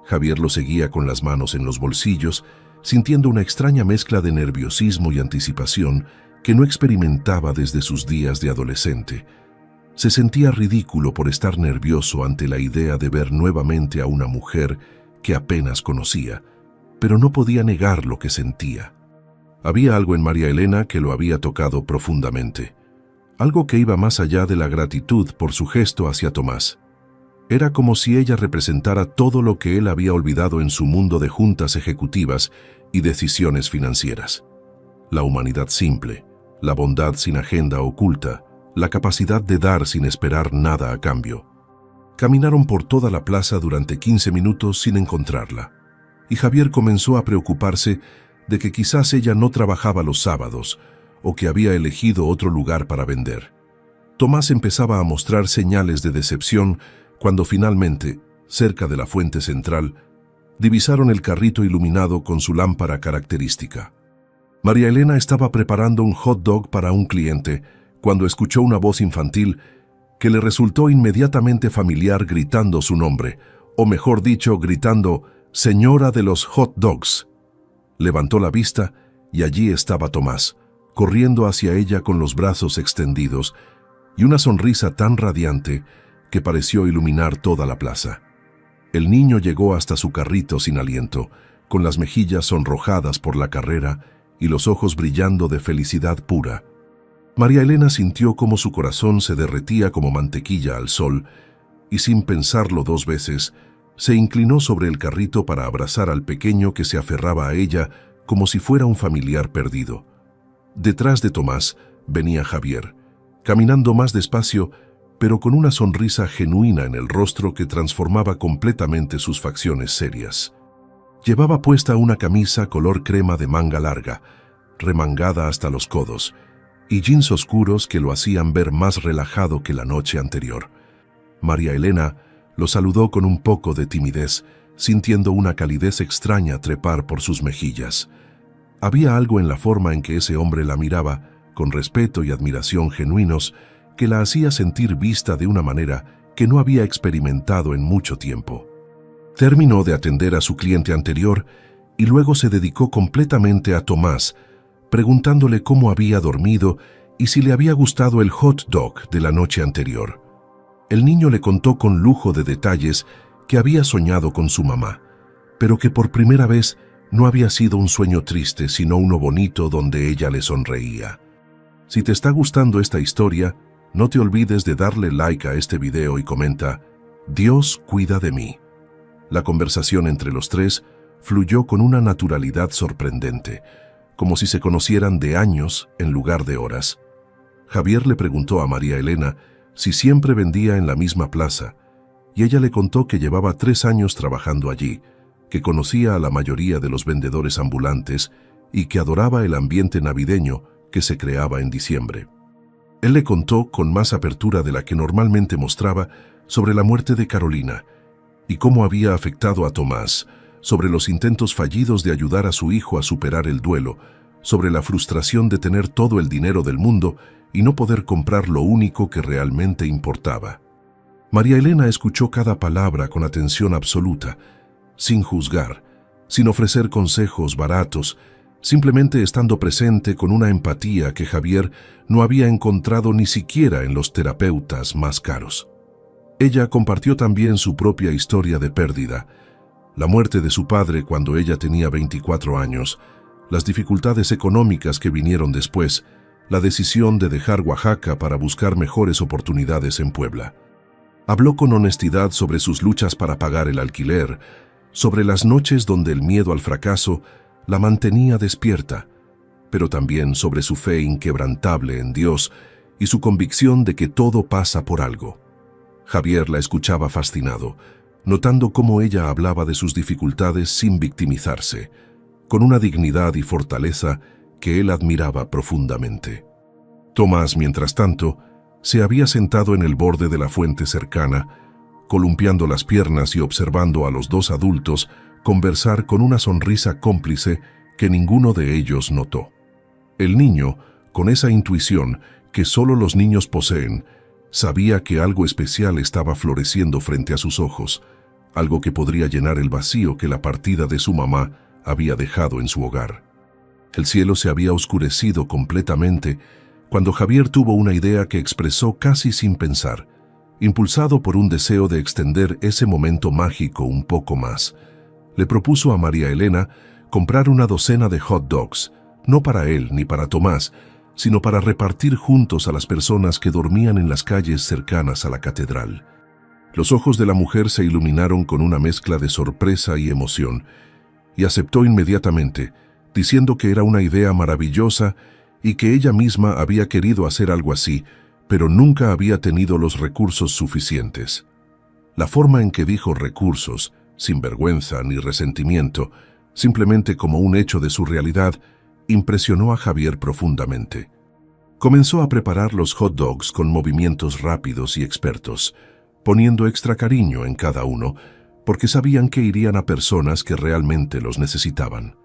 Javier lo seguía con las manos en los bolsillos, sintiendo una extraña mezcla de nerviosismo y anticipación que no experimentaba desde sus días de adolescente. Se sentía ridículo por estar nervioso ante la idea de ver nuevamente a una mujer que apenas conocía, pero no podía negar lo que sentía. Había algo en María Elena que lo había tocado profundamente, algo que iba más allá de la gratitud por su gesto hacia Tomás. Era como si ella representara todo lo que él había olvidado en su mundo de juntas ejecutivas y decisiones financieras. La humanidad simple, la bondad sin agenda oculta, la capacidad de dar sin esperar nada a cambio. Caminaron por toda la plaza durante 15 minutos sin encontrarla, y Javier comenzó a preocuparse de que quizás ella no trabajaba los sábados o que había elegido otro lugar para vender. Tomás empezaba a mostrar señales de decepción cuando finalmente, cerca de la fuente central, divisaron el carrito iluminado con su lámpara característica. María Elena estaba preparando un hot dog para un cliente cuando escuchó una voz infantil que le resultó inmediatamente familiar gritando su nombre, o mejor dicho, gritando «Señora de los hot dogs». Levantó la vista y allí estaba Tomás, corriendo hacia ella con los brazos extendidos y una sonrisa tan radiante que pareció iluminar toda la plaza. El niño llegó hasta su carrito sin aliento, con las mejillas sonrojadas por la carrera y los ojos brillando de felicidad pura. María Elena sintió como su corazón se derretía como mantequilla al sol y sin pensarlo 2 veces, se inclinó sobre el carrito para abrazar al pequeño que se aferraba a ella como si fuera un familiar perdido. Detrás de Tomás venía Javier, caminando más despacio, pero con una sonrisa genuina en el rostro que transformaba completamente sus facciones serias. Llevaba puesta una camisa color crema de manga larga, remangada hasta los codos, y jeans oscuros que lo hacían ver más relajado que la noche anterior. María Elena lo saludó con un poco de timidez, sintiendo una calidez extraña trepar por sus mejillas. Había algo en la forma en que ese hombre la miraba, con respeto y admiración genuinos, que la hacía sentir vista de una manera que no había experimentado en mucho tiempo. Terminó de atender a su cliente anterior y luego se dedicó completamente a Tomás, preguntándole cómo había dormido y si le había gustado el hot dog de la noche anterior. El niño le contó con lujo de detalles que había soñado con su mamá, pero que por primera vez no había sido un sueño triste, sino uno bonito donde ella le sonreía. Si te está gustando esta historia, no te olvides de darle like a este video y comenta: Dios cuida de mí. La conversación entre los tres fluyó con una naturalidad sorprendente, como si se conocieran de años en lugar de horas. Javier le preguntó a María Elena si siempre vendía en la misma plaza, y ella le contó que llevaba 3 años trabajando allí, que conocía a la mayoría de los vendedores ambulantes y que adoraba el ambiente navideño que se creaba en diciembre. Él le contó con más apertura de la que normalmente mostraba sobre la muerte de Carolina y cómo había afectado a Tomás, sobre los intentos fallidos de ayudar a su hijo a superar el duelo, sobre la frustración de tener todo el dinero del mundo y no poder comprar lo único que realmente importaba. María Elena escuchó cada palabra con atención absoluta, sin juzgar, sin ofrecer consejos baratos, simplemente estando presente con una empatía que Javier no había encontrado ni siquiera en los terapeutas más caros. Ella compartió también su propia historia de pérdida, la muerte de su padre cuando ella tenía 24 años, las dificultades económicas que vinieron después, la decisión de dejar Oaxaca para buscar mejores oportunidades en Puebla. Habló con honestidad sobre sus luchas para pagar el alquiler, sobre las noches donde el miedo al fracaso la mantenía despierta, pero también sobre su fe inquebrantable en Dios y su convicción de que todo pasa por algo. Javier la escuchaba fascinado, notando cómo ella hablaba de sus dificultades sin victimizarse, con una dignidad y fortaleza que él admiraba profundamente. Tomás, mientras tanto, se había sentado en el borde de la fuente cercana, columpiando las piernas y observando a los 2 adultos conversar con una sonrisa cómplice que ninguno de ellos notó. El niño, con esa intuición que solo los niños poseen, sabía que algo especial estaba floreciendo frente a sus ojos, algo que podría llenar el vacío que la partida de su mamá había dejado en su hogar. El cielo se había oscurecido completamente cuando Javier tuvo una idea que expresó casi sin pensar, impulsado por un deseo de extender ese momento mágico un poco más. Le propuso a María Elena comprar una docena de hot dogs, no para él ni para Tomás, sino para repartir juntos a las personas que dormían en las calles cercanas a la catedral. Los ojos de la mujer se iluminaron con una mezcla de sorpresa y emoción, y aceptó inmediatamente, diciendo que era una idea maravillosa y que ella misma había querido hacer algo así, pero nunca había tenido los recursos suficientes. La forma en que dijo recursos, sin vergüenza ni resentimiento, simplemente como un hecho de su realidad, impresionó a Javier profundamente. Comenzó a preparar los hot dogs con movimientos rápidos y expertos, poniendo extra cariño en cada uno, porque sabían que irían a personas que realmente los necesitaban.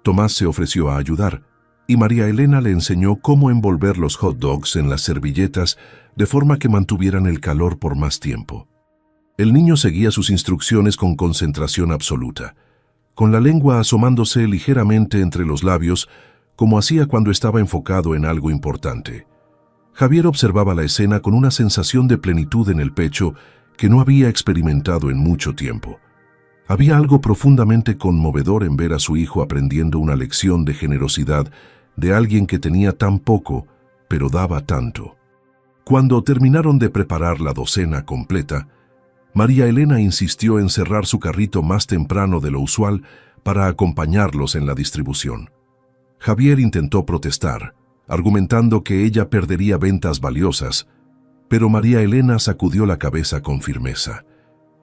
Tomás se ofreció a ayudar, y María Elena le enseñó cómo envolver los hot dogs en las servilletas de forma que mantuvieran el calor por más tiempo. El niño seguía sus instrucciones con concentración absoluta, con la lengua asomándose ligeramente entre los labios, como hacía cuando estaba enfocado en algo importante. Javier observaba la escena con una sensación de plenitud en el pecho que no había experimentado en mucho tiempo. Había algo profundamente conmovedor en ver a su hijo aprendiendo una lección de generosidad de alguien que tenía tan poco, pero daba tanto. Cuando terminaron de preparar la docena completa, María Elena insistió en cerrar su carrito más temprano de lo usual para acompañarlos en la distribución. Javier intentó protestar, argumentando que ella perdería ventas valiosas, pero María Elena sacudió la cabeza con firmeza.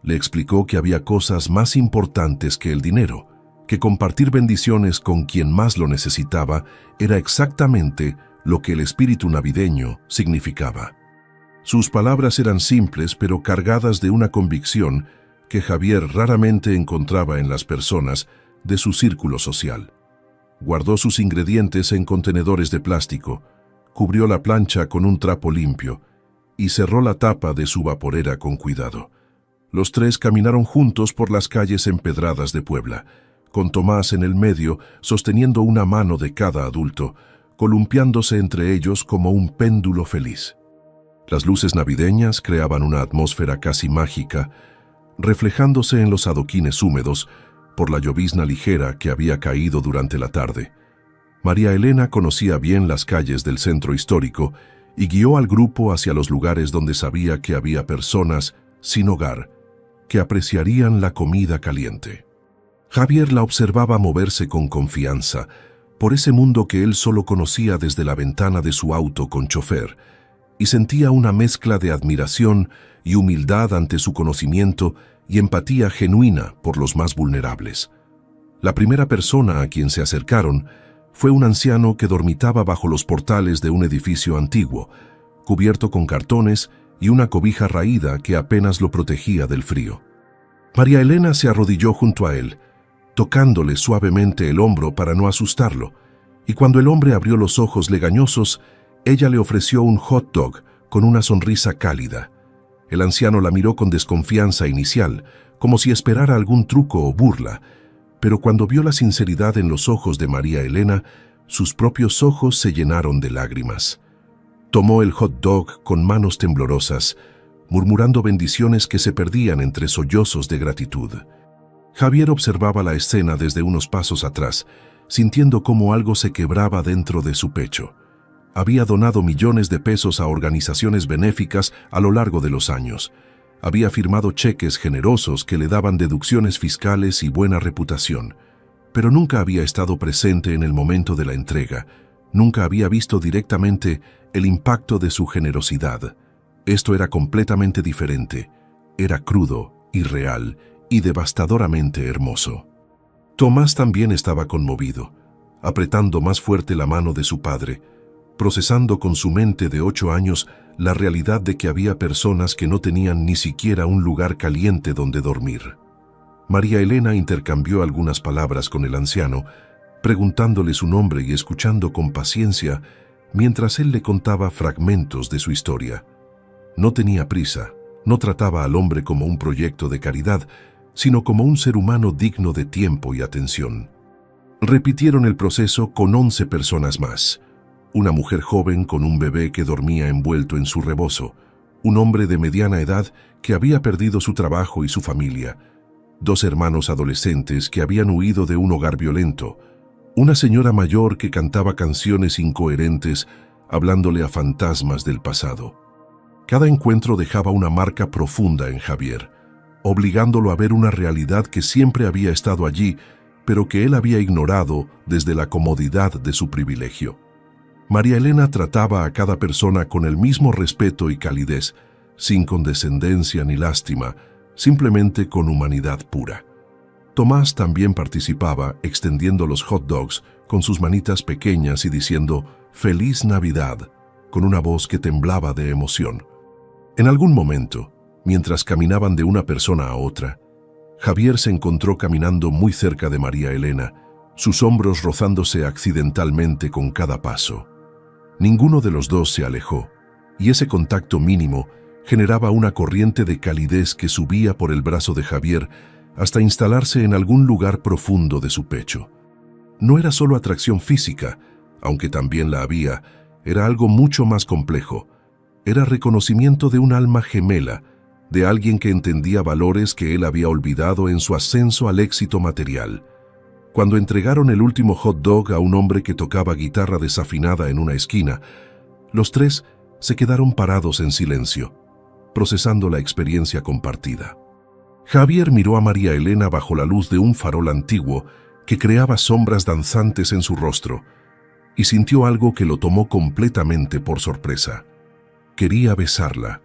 Le explicó que había cosas más importantes que el dinero, que compartir bendiciones con quien más lo necesitaba era exactamente lo que el espíritu navideño significaba. Sus palabras eran simples pero cargadas de una convicción que Javier raramente encontraba en las personas de su círculo social. Guardó sus ingredientes en contenedores de plástico, cubrió la plancha con un trapo limpio y cerró la tapa de su vaporera con cuidado. Los tres caminaron juntos por las calles empedradas de Puebla, con Tomás en el medio sosteniendo una mano de cada adulto, columpiándose entre ellos como un péndulo feliz. Las luces navideñas creaban una atmósfera casi mágica, reflejándose en los adoquines húmedos por la llovizna ligera que había caído durante la tarde. María Elena conocía bien las calles del centro histórico y guió al grupo hacia los lugares donde sabía que había personas sin hogar que apreciarían la comida caliente. Javier la observaba moverse con confianza por ese mundo que él solo conocía desde la ventana de su auto con chofer, y sentía una mezcla de admiración y humildad ante su conocimiento y empatía genuina por los más vulnerables. La primera persona a quien se acercaron fue un anciano que dormitaba bajo los portales de un edificio antiguo, cubierto con cartones y una cobija raída que apenas lo protegía del frío. María Elena se arrodilló junto a él, tocándole suavemente el hombro para no asustarlo, y cuando el hombre abrió los ojos legañosos, ella le ofreció un hot dog con una sonrisa cálida. El anciano la miró con desconfianza inicial, como si esperara algún truco o burla, pero cuando vio la sinceridad en los ojos de María Elena, sus propios ojos se llenaron de lágrimas. Tomó el hot dog con manos temblorosas, murmurando bendiciones que se perdían entre sollozos de gratitud. Javier observaba la escena desde unos pasos atrás, sintiendo cómo algo se quebraba dentro de su pecho. Había donado millones de pesos a organizaciones benéficas a lo largo de los años. Había firmado cheques generosos que le daban deducciones fiscales y buena reputación. Pero nunca había estado presente en el momento de la entrega. Nunca había visto directamente el impacto de su generosidad. Esto era completamente diferente. Era crudo, irreal y devastadoramente hermoso. Tomás también estaba conmovido, apretando más fuerte la mano de su padre, procesando con su mente de 8 años la realidad de que había personas que no tenían ni siquiera un lugar caliente donde dormir. María Elena intercambió algunas palabras con el anciano, preguntándole su nombre y escuchando con paciencia mientras él le contaba fragmentos de su historia. No tenía prisa, no trataba al hombre como un proyecto de caridad, sino como un ser humano digno de tiempo y atención. Repitieron el proceso con 11 personas más. Una mujer joven con un bebé que dormía envuelto en su rebozo, un hombre de mediana edad que había perdido su trabajo y su familia, 2 hermanos adolescentes que habían huido de un hogar violento, una señora mayor que cantaba canciones incoherentes hablándole a fantasmas del pasado. Cada encuentro dejaba una marca profunda en Javier, obligándolo a ver una realidad que siempre había estado allí, pero que él había ignorado desde la comodidad de su privilegio. María Elena trataba a cada persona con el mismo respeto y calidez, sin condescendencia ni lástima, simplemente con humanidad pura. Tomás también participaba, extendiendo los hot dogs con sus manitas pequeñas y diciendo «Feliz Navidad», con una voz que temblaba de emoción. En algún momento, mientras caminaban de una persona a otra, Javier se encontró caminando muy cerca de María Elena, sus hombros rozándose accidentalmente con cada paso. Ninguno de los dos se alejó, y ese contacto mínimo generaba una corriente de calidez que subía por el brazo de Javier hasta instalarse en algún lugar profundo de su pecho. No era solo atracción física, aunque también la había, era algo mucho más complejo. Era reconocimiento de un alma gemela, de alguien que entendía valores que él había olvidado en su ascenso al éxito material. Cuando entregaron el último hot dog a un hombre que tocaba guitarra desafinada en una esquina, los tres se quedaron parados en silencio, procesando la experiencia compartida. Javier miró a María Elena bajo la luz de un farol antiguo que creaba sombras danzantes en su rostro, y sintió algo que lo tomó completamente por sorpresa. Quería besarla,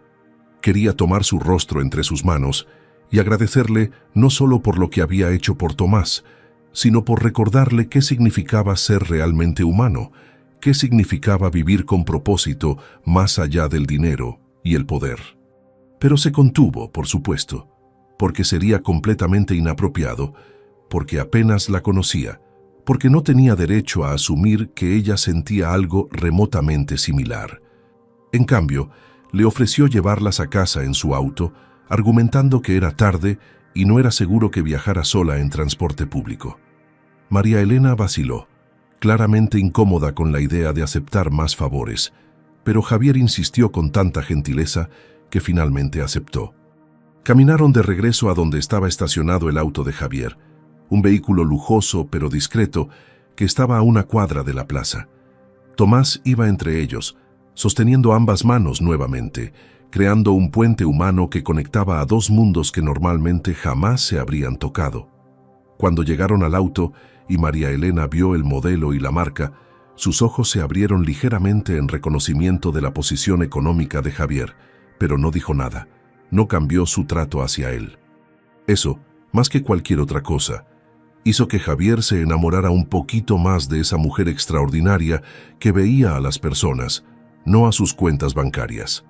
quería tomar su rostro entre sus manos y agradecerle no solo por lo que había hecho por Tomás, sino por recordarle qué significaba ser realmente humano, qué significaba vivir con propósito más allá del dinero y el poder. Pero se contuvo, por supuesto, porque sería completamente inapropiado, porque apenas la conocía, porque no tenía derecho a asumir que ella sentía algo remotamente similar. En cambio, le ofreció llevarlas a casa en su auto, argumentando que era tarde y no era seguro que viajara sola en transporte público. María Elena vaciló, claramente incómoda con la idea de aceptar más favores, pero Javier insistió con tanta gentileza que finalmente aceptó. Caminaron de regreso a donde estaba estacionado el auto de Javier, un vehículo lujoso pero discreto que estaba a una cuadra de la plaza. Tomás iba entre ellos, sosteniendo ambas manos nuevamente, creando un puente humano que conectaba a dos mundos que normalmente jamás se habrían tocado. Cuando llegaron al auto y María Elena vio el modelo y la marca, sus ojos se abrieron ligeramente en reconocimiento de la posición económica de Javier, pero no dijo nada, no cambió su trato hacia él. Eso, más que cualquier otra cosa, hizo que Javier se enamorara un poquito más de esa mujer extraordinaria que veía a las personas, no a sus cuentas bancarias.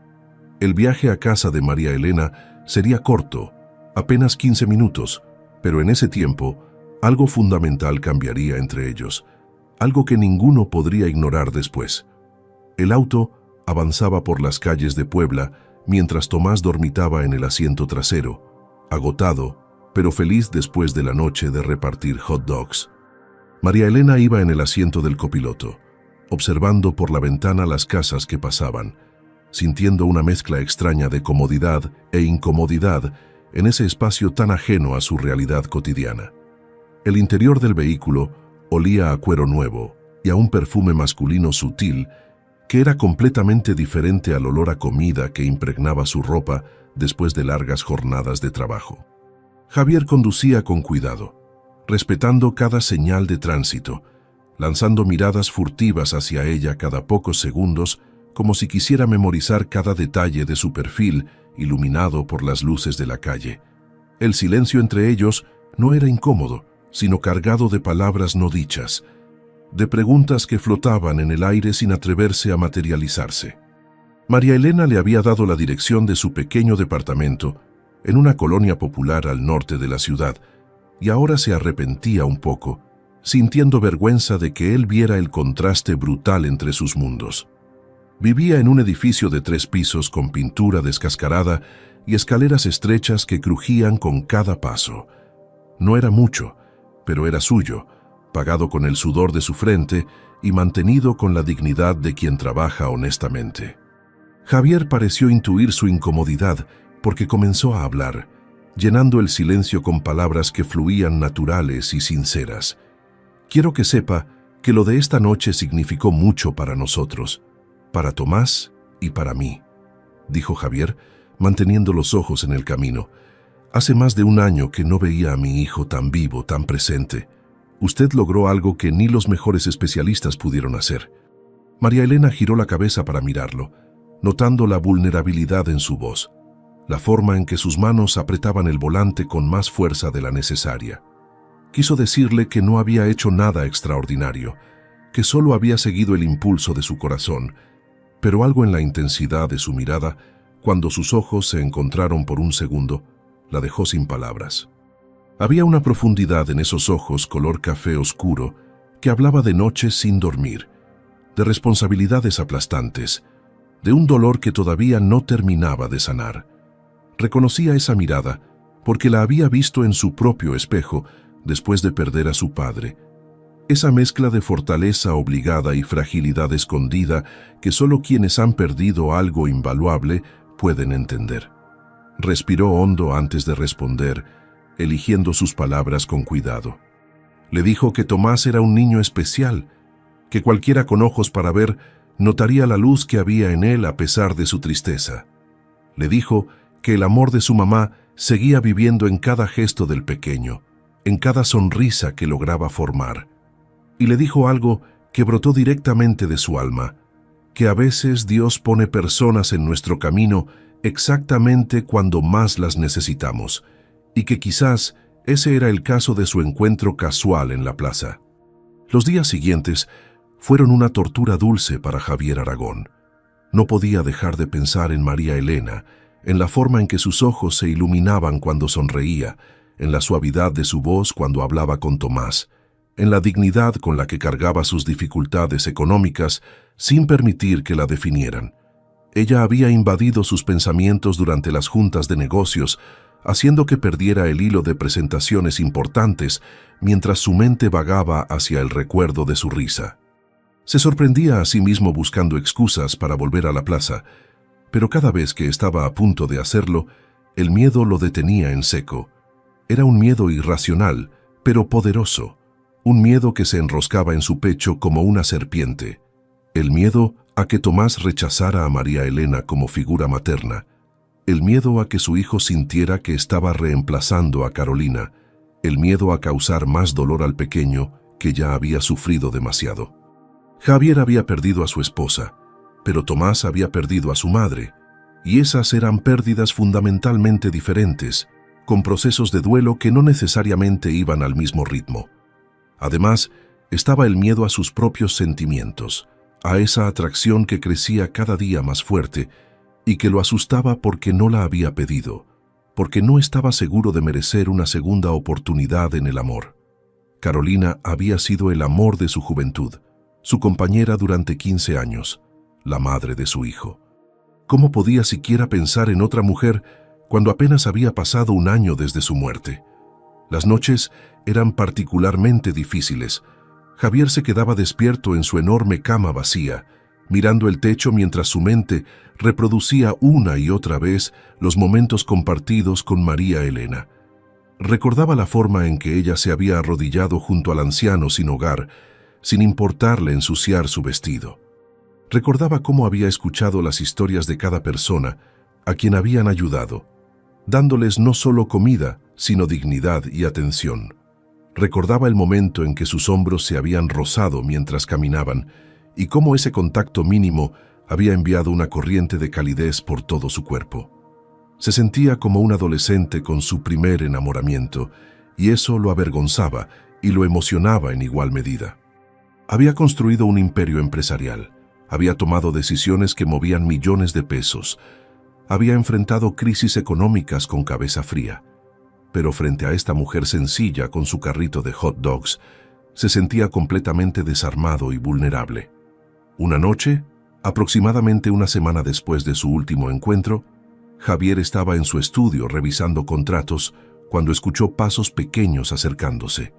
El viaje a casa de María Elena sería corto, apenas 15 minutos, pero en ese tiempo, algo fundamental cambiaría entre ellos, algo que ninguno podría ignorar después. El auto avanzaba por las calles de Puebla mientras Tomás dormitaba en el asiento trasero, agotado, pero feliz después de la noche de repartir hot dogs. María Elena iba en el asiento del copiloto, observando por la ventana las casas que pasaban, sintiendo una mezcla extraña de comodidad e incomodidad en ese espacio tan ajeno a su realidad cotidiana. El interior del vehículo olía a cuero nuevo y a un perfume masculino sutil que era completamente diferente al olor a comida que impregnaba su ropa después de largas jornadas de trabajo. Javier conducía con cuidado, respetando cada señal de tránsito, lanzando miradas furtivas hacia ella cada pocos segundos, como si quisiera memorizar cada detalle de su perfil iluminado por las luces de la calle. El silencio entre ellos no era incómodo, sino cargado de palabras no dichas, de preguntas que flotaban en el aire sin atreverse a materializarse. María Elena le había dado la dirección de su pequeño departamento en una colonia popular al norte de la ciudad, y ahora se arrepentía un poco, sintiendo vergüenza de que él viera el contraste brutal entre sus mundos. Vivía en un edificio de 3 pisos con pintura descascarada y escaleras estrechas que crujían con cada paso. No era mucho, pero era suyo, pagado con el sudor de su frente y mantenido con la dignidad de quien trabaja honestamente. Javier pareció intuir su incomodidad porque comenzó a hablar, llenando el silencio con palabras que fluían naturales y sinceras. Quiero que sepa que lo de esta noche significó mucho para nosotros, para Tomás y para mí, dijo Javier, manteniendo los ojos en el camino. Hace más de 1 año que no veía a mi hijo tan vivo, tan presente. Usted logró algo que ni los mejores especialistas pudieron hacer. María Elena giró la cabeza para mirarlo, notando la vulnerabilidad en su voz, la forma en que sus manos apretaban el volante con más fuerza de la necesaria. Quiso decirle que no había hecho nada extraordinario, que solo había seguido el impulso de su corazón, pero algo en la intensidad de su mirada, cuando sus ojos se encontraron por un segundo, la dejó sin palabras. Había una profundidad en esos ojos color café oscuro que hablaba de noches sin dormir, de responsabilidades aplastantes, de un dolor que todavía no terminaba de sanar. Reconocía esa mirada porque la había visto en su propio espejo después de perder a su padre. Esa mezcla de fortaleza obligada y fragilidad escondida que solo quienes han perdido algo invaluable pueden entender. Respiró hondo antes de responder, eligiendo sus palabras con cuidado. Le dijo que Tomás era un niño especial, que cualquiera con ojos para ver notaría la luz que había en él a pesar de su tristeza. Le dijo que el amor de su mamá seguía viviendo en cada gesto del pequeño, en cada sonrisa que lograba formar. Y le dijo algo que brotó directamente de su alma, que a veces Dios pone personas en nuestro camino exactamente cuando más las necesitamos, y que quizás Ese era el caso de su encuentro casual en la plaza. Los días siguientes fueron una tortura dulce para Javier Aragón. No podía dejar de pensar en María Elena, en la forma en que sus ojos se iluminaban cuando sonreía, en la suavidad de su voz cuando hablaba con Tomás, en la dignidad con la que cargaba sus dificultades económicas sin permitir que la definieran. Ella había invadido sus pensamientos durante las juntas de negocios, haciendo que perdiera el hilo de presentaciones importantes mientras su mente vagaba hacia el recuerdo de su risa. Se sorprendía a sí mismo buscando excusas para volver a la plaza, pero cada vez que estaba a punto de hacerlo, el miedo lo detenía en seco. Era un miedo irracional, pero poderoso, un miedo que se enroscaba en su pecho como una serpiente. El miedo a que Tomás rechazara a María Elena como figura materna, el miedo a que su hijo sintiera que estaba reemplazando a Carolina, el miedo a causar más dolor al pequeño que ya había sufrido demasiado. Javier había perdido a su esposa, pero Tomás había perdido a su madre, y esas eran pérdidas fundamentalmente diferentes, con procesos de duelo que no necesariamente iban al mismo ritmo. Además, estaba el miedo a sus propios sentimientos, a esa atracción que crecía cada día más fuerte y que lo asustaba porque no la había pedido, porque no estaba seguro de merecer una segunda oportunidad en el amor. Carolina había sido el amor de su juventud, su compañera durante 15 años, la madre de su hijo. ¿Cómo podía siquiera pensar en otra mujer cuando apenas había pasado un año desde su muerte? Las noches eran particularmente difíciles. Javier se quedaba despierto en su enorme cama vacía, mirando el techo mientras su mente reproducía una y otra vez los momentos compartidos con María Elena. Recordaba la forma en que ella se había arrodillado junto al anciano sin hogar, sin importarle ensuciar su vestido. Recordaba cómo había escuchado las historias de cada persona a quien habían ayudado, dándoles no solo comida, sino dignidad y atención. Recordaba el momento en que sus hombros se habían rozado mientras caminaban y cómo ese contacto mínimo había enviado una corriente de calidez por todo su cuerpo. Se sentía como un adolescente con su primer enamoramiento, y eso lo avergonzaba y lo emocionaba en igual medida. Había construido un imperio empresarial, había tomado decisiones que movían millones de pesos, había enfrentado crisis económicas con cabeza fría, pero frente a esta mujer sencilla con su carrito de hot dogs, se sentía completamente desarmado y vulnerable. Una noche, aproximadamente una semana después de su último encuentro, Javier estaba en su estudio revisando contratos cuando escuchó pasos pequeños acercándose.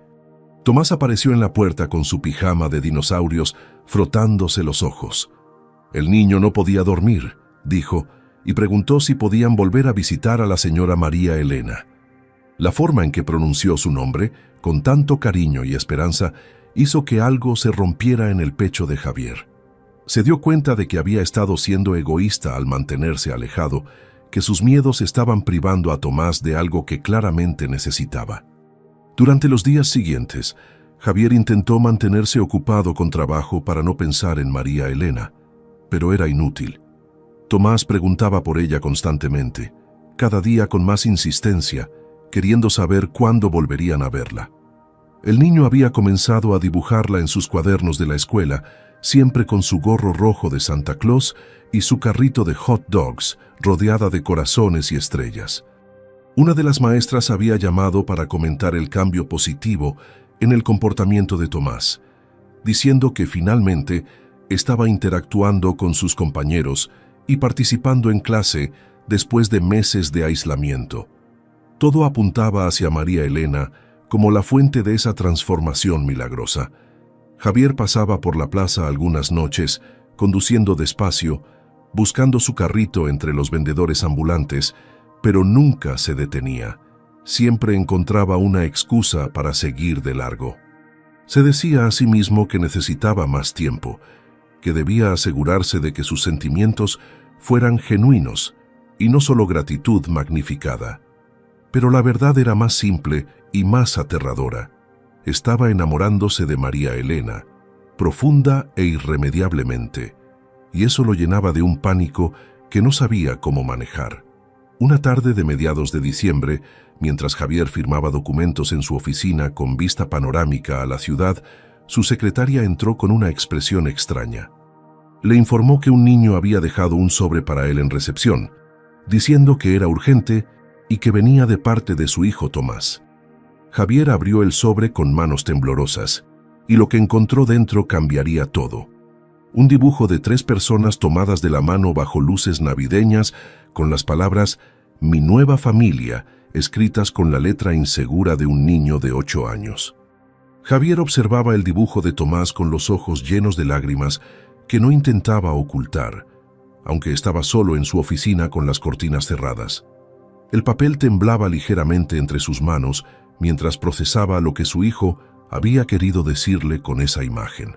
Tomás apareció en la puerta con su pijama de dinosaurios frotándose los ojos. El niño no podía dormir, dijo, y preguntó si podían volver a visitar a la señora María Elena. La forma en que pronunció su nombre, con tanto cariño y esperanza, hizo que algo se rompiera en el pecho de Javier. Se dio cuenta de que había estado siendo egoísta al mantenerse alejado, que sus miedos estaban privando a Tomás de algo que claramente necesitaba. Durante los días siguientes, Javier intentó mantenerse ocupado con trabajo para no pensar en María Elena, pero era inútil. Tomás preguntaba por ella constantemente, cada día con más insistencia, queriendo saber cuándo volverían a verla. El niño había comenzado a dibujarla en sus cuadernos de la escuela, siempre con su gorro rojo de Santa Claus y su carrito de hot dogs, rodeada de corazones y estrellas. Una de las maestras había llamado para comentar el cambio positivo en el comportamiento de Tomás, diciendo que finalmente estaba interactuando con sus compañeros y participando en clase después de meses de aislamiento. Todo apuntaba hacia María Elena como la fuente de esa transformación milagrosa. Javier pasaba por la plaza algunas noches, conduciendo despacio, buscando su carrito entre los vendedores ambulantes, pero nunca se detenía. Siempre encontraba una excusa para seguir de largo. Se decía a sí mismo que necesitaba más tiempo, que debía asegurarse de que sus sentimientos fueran genuinos y no solo gratitud magnificada. Pero la verdad era más simple y más aterradora. Estaba enamorándose de María Elena, profunda e irremediablemente, y eso lo llenaba de un pánico que no sabía cómo manejar. Una tarde de mediados de diciembre, mientras Javier firmaba documentos en su oficina con vista panorámica a la ciudad, su secretaria entró con una expresión extraña. Le informó que un niño había dejado un sobre para él en recepción, diciendo que era urgente y que venía de parte de su hijo Tomás. Javier abrió el sobre con manos temblorosas, y lo que encontró dentro cambiaría todo. Un dibujo de 3 personas tomadas de la mano bajo luces navideñas con las palabras «Mi nueva familia» escritas con la letra insegura de un niño de 8 años. Javier observaba el dibujo de Tomás con los ojos llenos de lágrimas que no intentaba ocultar, aunque estaba solo en su oficina con las cortinas cerradas. El papel temblaba ligeramente entre sus manos mientras procesaba lo que su hijo había querido decirle con esa imagen.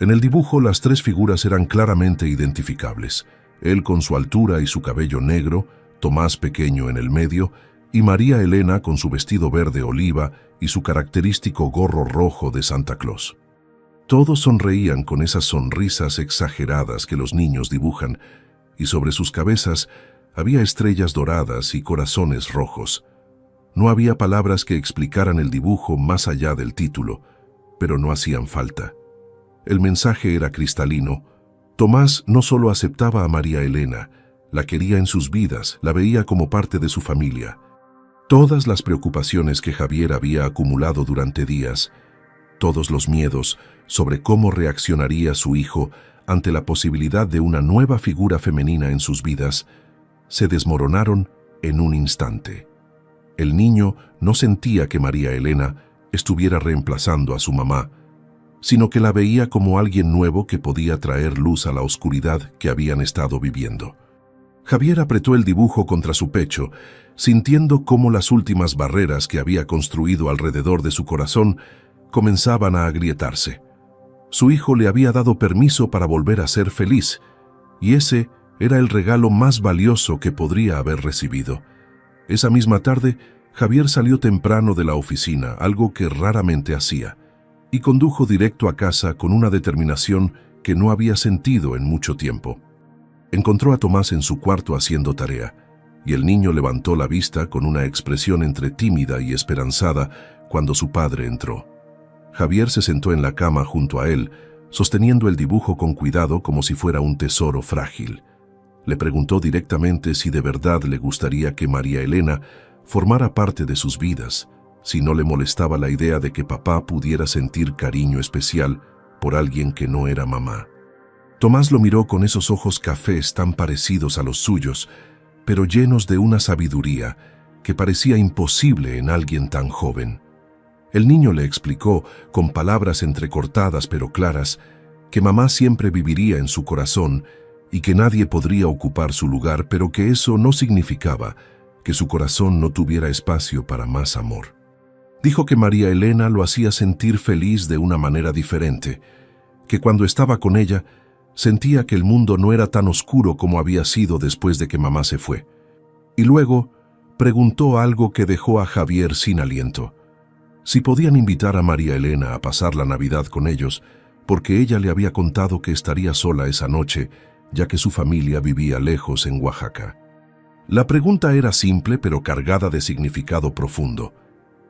En el dibujo las 3 figuras eran claramente identificables, él con su altura y su cabello negro, Tomás pequeño en el medio, y María Elena con su vestido verde oliva y su característico gorro rojo de Santa Claus. Todos sonreían con esas sonrisas exageradas que los niños dibujan, y sobre sus cabezas había estrellas doradas y corazones rojos. No había palabras que explicaran el dibujo más allá del título, pero no hacían falta. El mensaje era cristalino. Tomás no solo aceptaba a María Elena, la quería en sus vidas, la veía como parte de su familia. Todas las preocupaciones que Javier había acumulado durante días, todos los miedos sobre cómo reaccionaría su hijo ante la posibilidad de una nueva figura femenina en sus vidas, se desmoronaron en un instante. El niño no sentía que María Elena estuviera reemplazando a su mamá, sino que la veía como alguien nuevo que podía traer luz a la oscuridad que habían estado viviendo. Javier apretó el dibujo contra su pecho, sintiendo cómo las últimas barreras que había construido alrededor de su corazón comenzaban a agrietarse. Su hijo le había dado permiso para volver a ser feliz, y ese era el regalo más valioso que podría haber recibido. Esa misma tarde, Javier salió temprano de la oficina, algo que raramente hacía, y condujo directo a casa con una determinación que no había sentido en mucho tiempo. Encontró a Tomás en su cuarto haciendo tarea, y el niño levantó la vista con una expresión entre tímida y esperanzada cuando su padre entró. Javier se sentó en la cama junto a él, sosteniendo el dibujo con cuidado como si fuera un tesoro frágil. Le preguntó directamente si de verdad le gustaría que María Elena formara parte de sus vidas, si no le molestaba la idea de que papá pudiera sentir cariño especial por alguien que no era mamá. Tomás lo miró con esos ojos cafés tan parecidos a los suyos, pero llenos de una sabiduría que parecía imposible en alguien tan joven. El niño le explicó, con palabras entrecortadas pero claras, que mamá siempre viviría en su corazón y que nadie podría ocupar su lugar, pero que eso no significaba que su corazón no tuviera espacio para más amor. Dijo que María Elena lo hacía sentir feliz de una manera diferente, que cuando estaba con ella sentía que el mundo no era tan oscuro como había sido después de que mamá se fue. Y luego preguntó algo que dejó a Javier sin aliento: si podían invitar a María Elena a pasar la Navidad con ellos, porque ella le había contado que estaría sola esa noche, ya que su familia vivía lejos en Oaxaca. La pregunta era simple pero cargada de significado profundo.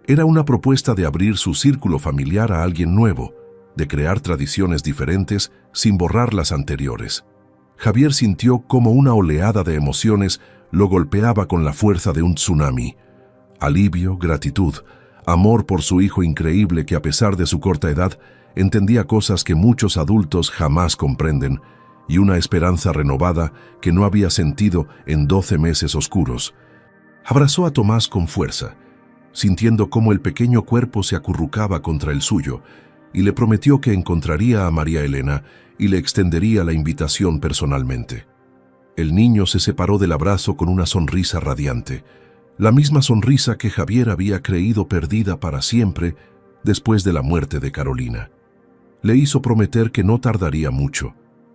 Era una propuesta de abrir su círculo familiar a alguien nuevo, de crear tradiciones diferentes sin borrar las anteriores. Javier sintió como una oleada de emociones lo golpeaba con la fuerza de un tsunami. Alivio, gratitud, amor por su hijo increíble que a pesar de su corta edad entendía cosas que muchos adultos jamás comprenden, y una esperanza renovada que no había sentido en 12 meses oscuros. Abrazó a Tomás con fuerza, sintiendo cómo el pequeño cuerpo se acurrucaba contra el suyo, y le prometió que encontraría a María Elena y le extendería la invitación personalmente. El niño se separó del abrazo con una sonrisa radiante, la misma sonrisa que Javier había creído perdida para siempre después de la muerte de Carolina. Le hizo prometer que no tardaría mucho,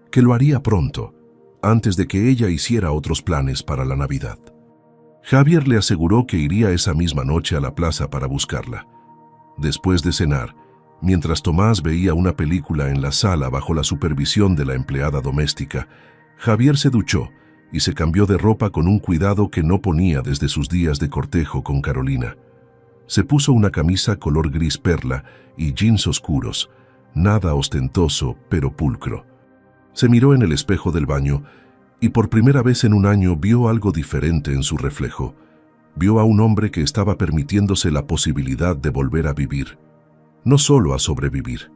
que lo haría pronto, antes de que ella hiciera otros planes para la Navidad. Javier le aseguró que iría esa misma noche a la plaza para buscarla. Después de cenar, mientras Tomás veía una película en la sala bajo la supervisión de la empleada doméstica, Javier se duchó y se cambió de ropa con un cuidado que no ponía desde sus días de cortejo con Carolina. Se puso una camisa color gris perla y jeans oscuros, nada ostentoso, pero pulcro. Se miró en el espejo del baño y por primera vez en un año vio algo diferente en su reflejo. Vio a un hombre que estaba permitiéndose la posibilidad de volver a vivir, no solo a sobrevivir.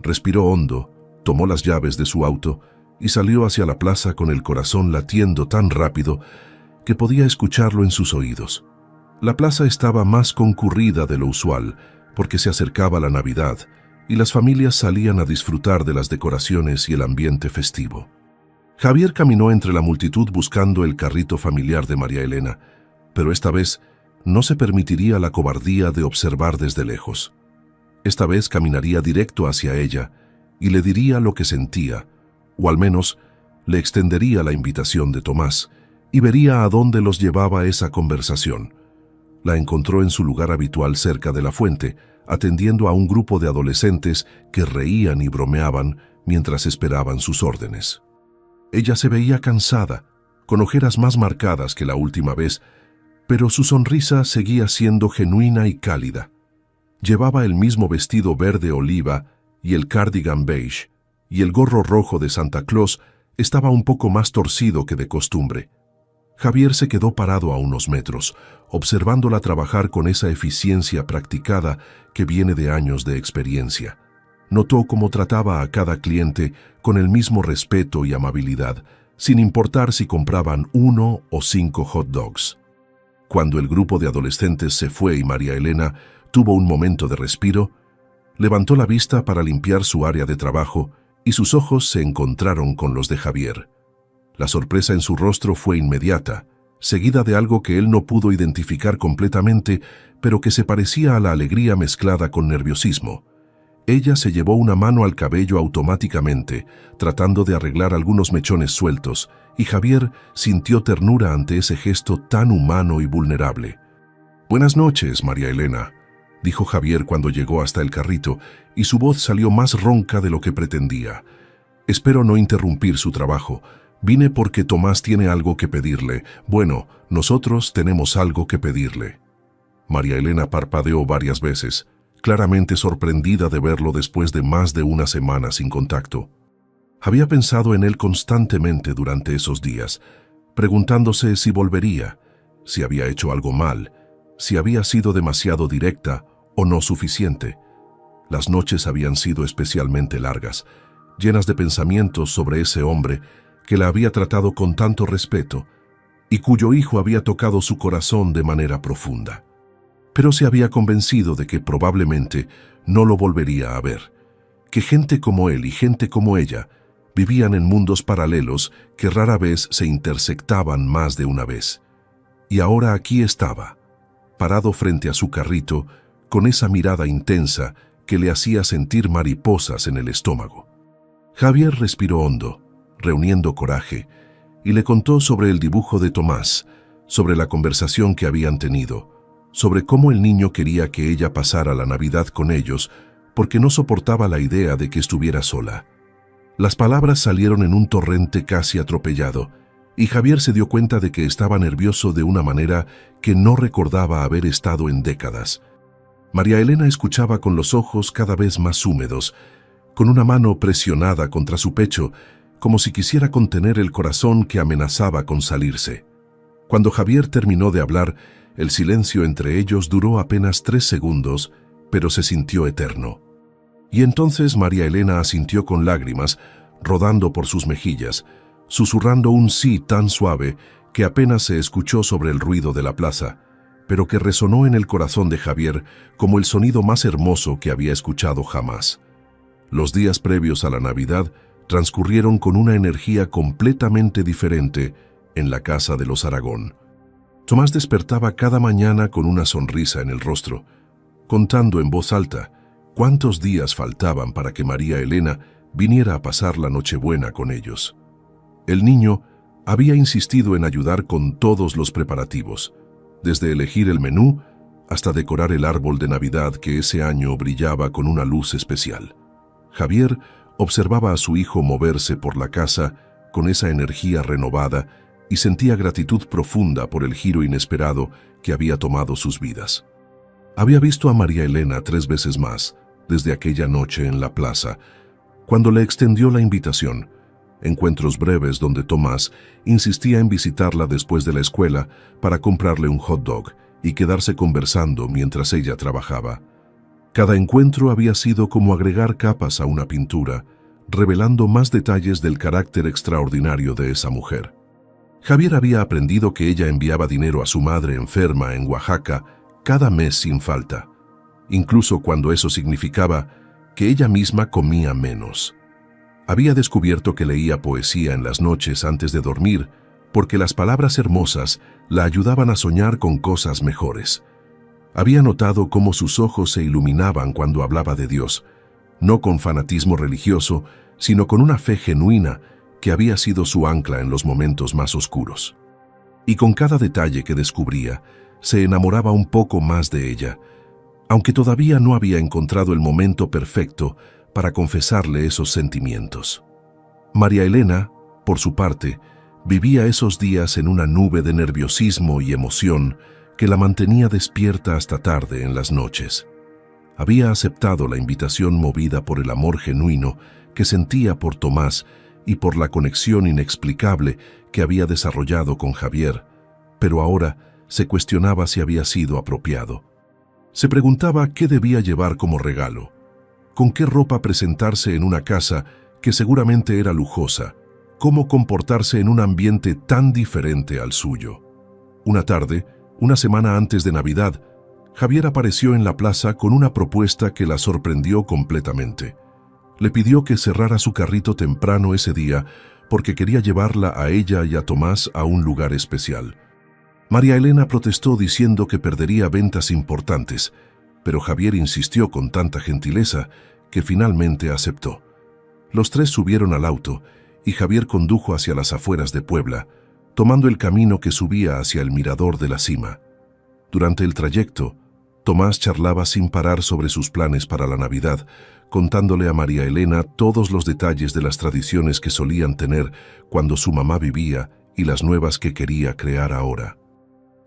Respiró hondo, tomó las llaves de su auto y salió hacia la plaza con el corazón latiendo tan rápido que podía escucharlo en sus oídos. La plaza estaba más concurrida de lo usual porque se acercaba la Navidad y las familias salían a disfrutar de las decoraciones y el ambiente festivo. Javier caminó entre la multitud buscando el carrito familiar de María Elena, pero esta vez no se permitiría la cobardía de observar desde lejos. Esta vez caminaría directo hacia ella y le diría lo que sentía, o al menos le extendería la invitación de Tomás y vería a dónde los llevaba esa conversación. La encontró en su lugar habitual cerca de la fuente, atendiendo a un grupo de adolescentes que reían y bromeaban mientras esperaban sus órdenes. Ella se veía cansada, con ojeras más marcadas que la última vez, pero su sonrisa seguía siendo genuina y cálida. Llevaba el mismo vestido verde oliva y el cardigan beige, y el gorro rojo de Santa Claus estaba un poco más torcido que de costumbre. Javier se quedó parado a unos metros, observándola trabajar con esa eficiencia practicada que viene de años de experiencia. Notó cómo trataba a cada cliente con el mismo respeto y amabilidad, sin importar si compraban 1 o 5 hot dogs. Cuando el grupo de adolescentes se fue y María Elena tuvo un momento de respiro, levantó la vista para limpiar su área de trabajo y sus ojos se encontraron con los de Javier. La sorpresa en su rostro fue inmediata, seguida de algo que él no pudo identificar completamente, pero que se parecía a la alegría mezclada con nerviosismo. Ella se llevó una mano al cabello automáticamente, tratando de arreglar algunos mechones sueltos, y Javier sintió ternura ante ese gesto tan humano y vulnerable. «Buenas noches, María Elena», dijo Javier cuando llegó hasta el carrito, y su voz salió más ronca de lo que pretendía. «Espero no interrumpir su trabajo. Vine porque Tomás tiene algo que pedirle. Bueno, nosotros tenemos algo que pedirle». María Elena parpadeó varias veces, claramente sorprendida de verlo después de más de una semana sin contacto. Había pensado en él constantemente durante esos días, preguntándose si volvería, si había hecho algo mal, si había sido demasiado directa o no suficiente. Las noches habían sido especialmente largas, llenas de pensamientos sobre ese hombre que la había tratado con tanto respeto y cuyo hijo había tocado su corazón de manera profunda. Pero se había convencido de que probablemente no lo volvería a ver, que gente como él y gente como ella vivían en mundos paralelos que rara vez se intersectaban más de una vez. Y ahora aquí estaba, parado frente a su carrito, con esa mirada intensa que le hacía sentir mariposas en el estómago. Javier respiró hondo, reuniendo coraje, y le contó sobre el dibujo de Tomás, sobre la conversación que habían tenido, sobre cómo el niño quería que ella pasara la Navidad con ellos porque no soportaba la idea de que estuviera sola. Las palabras salieron en un torrente casi atropellado, y Javier se dio cuenta de que estaba nervioso de una manera que no recordaba haber estado en décadas. María Elena escuchaba con los ojos cada vez más húmedos, con una mano presionada contra su pecho, como si quisiera contener el corazón que amenazaba con salirse. Cuando Javier terminó de hablar, el silencio entre ellos duró apenas 3 segundos, pero se sintió eterno. Y entonces María Elena asintió con lágrimas, rodando por sus mejillas, susurrando un sí tan suave que apenas se escuchó sobre el ruido de la plaza, pero que resonó en el corazón de Javier como el sonido más hermoso que había escuchado jamás. Los días previos a la Navidad transcurrieron con una energía completamente diferente en la casa de los Aragón. Tomás despertaba cada mañana con una sonrisa en el rostro, contando en voz alta cuántos días faltaban para que María Elena viniera a pasar la Nochebuena con ellos. El niño había insistido en ayudar con todos los preparativos, desde elegir el menú hasta decorar el árbol de Navidad que ese año brillaba con una luz especial. Javier observaba a su hijo moverse por la casa con esa energía renovada y sentía gratitud profunda por el giro inesperado que había tomado sus vidas. Había visto a María Elena 3 veces más desde aquella noche en la plaza, cuando le extendió la invitación, encuentros breves donde Tomás insistía en visitarla después de la escuela para comprarle un hot dog y quedarse conversando mientras ella trabajaba. Cada encuentro había sido como agregar capas a una pintura, revelando más detalles del carácter extraordinario de esa mujer. Javier había aprendido que ella enviaba dinero a su madre enferma en Oaxaca cada mes sin falta, incluso cuando eso significaba que ella misma comía menos. Había descubierto que leía poesía en las noches antes de dormir porque las palabras hermosas la ayudaban a soñar con cosas mejores. Había notado cómo sus ojos se iluminaban cuando hablaba de Dios, no con fanatismo religioso, sino con una fe genuina que había sido su ancla en los momentos más oscuros. Y con cada detalle que descubría, se enamoraba un poco más de ella, aunque todavía no había encontrado el momento perfecto para confesarle esos sentimientos. María Elena, por su parte, vivía esos días en una nube de nerviosismo y emoción que la mantenía despierta hasta tarde en las noches. Había aceptado la invitación movida por el amor genuino que sentía por Tomás y por la conexión inexplicable que había desarrollado con Javier, pero ahora se cuestionaba si había sido apropiado. Se preguntaba qué debía llevar como regalo, con qué ropa presentarse en una casa que seguramente era lujosa, cómo comportarse en un ambiente tan diferente al suyo. Una tarde, una semana antes de Navidad, Javier apareció en la plaza con una propuesta que la sorprendió completamente. Le pidió que cerrara su carrito temprano ese día porque quería llevarla a ella y a Tomás a un lugar especial. María Elena protestó diciendo que perdería ventas importantes, pero Javier insistió con tanta gentileza que finalmente aceptó. Los 3 subieron al auto y Javier condujo hacia las afueras de Puebla, tomando el camino que subía hacia el mirador de la cima. Durante el trayecto, Tomás charlaba sin parar sobre sus planes para la Navidad, contándole a María Elena todos los detalles de las tradiciones que solían tener cuando su mamá vivía y las nuevas que quería crear ahora.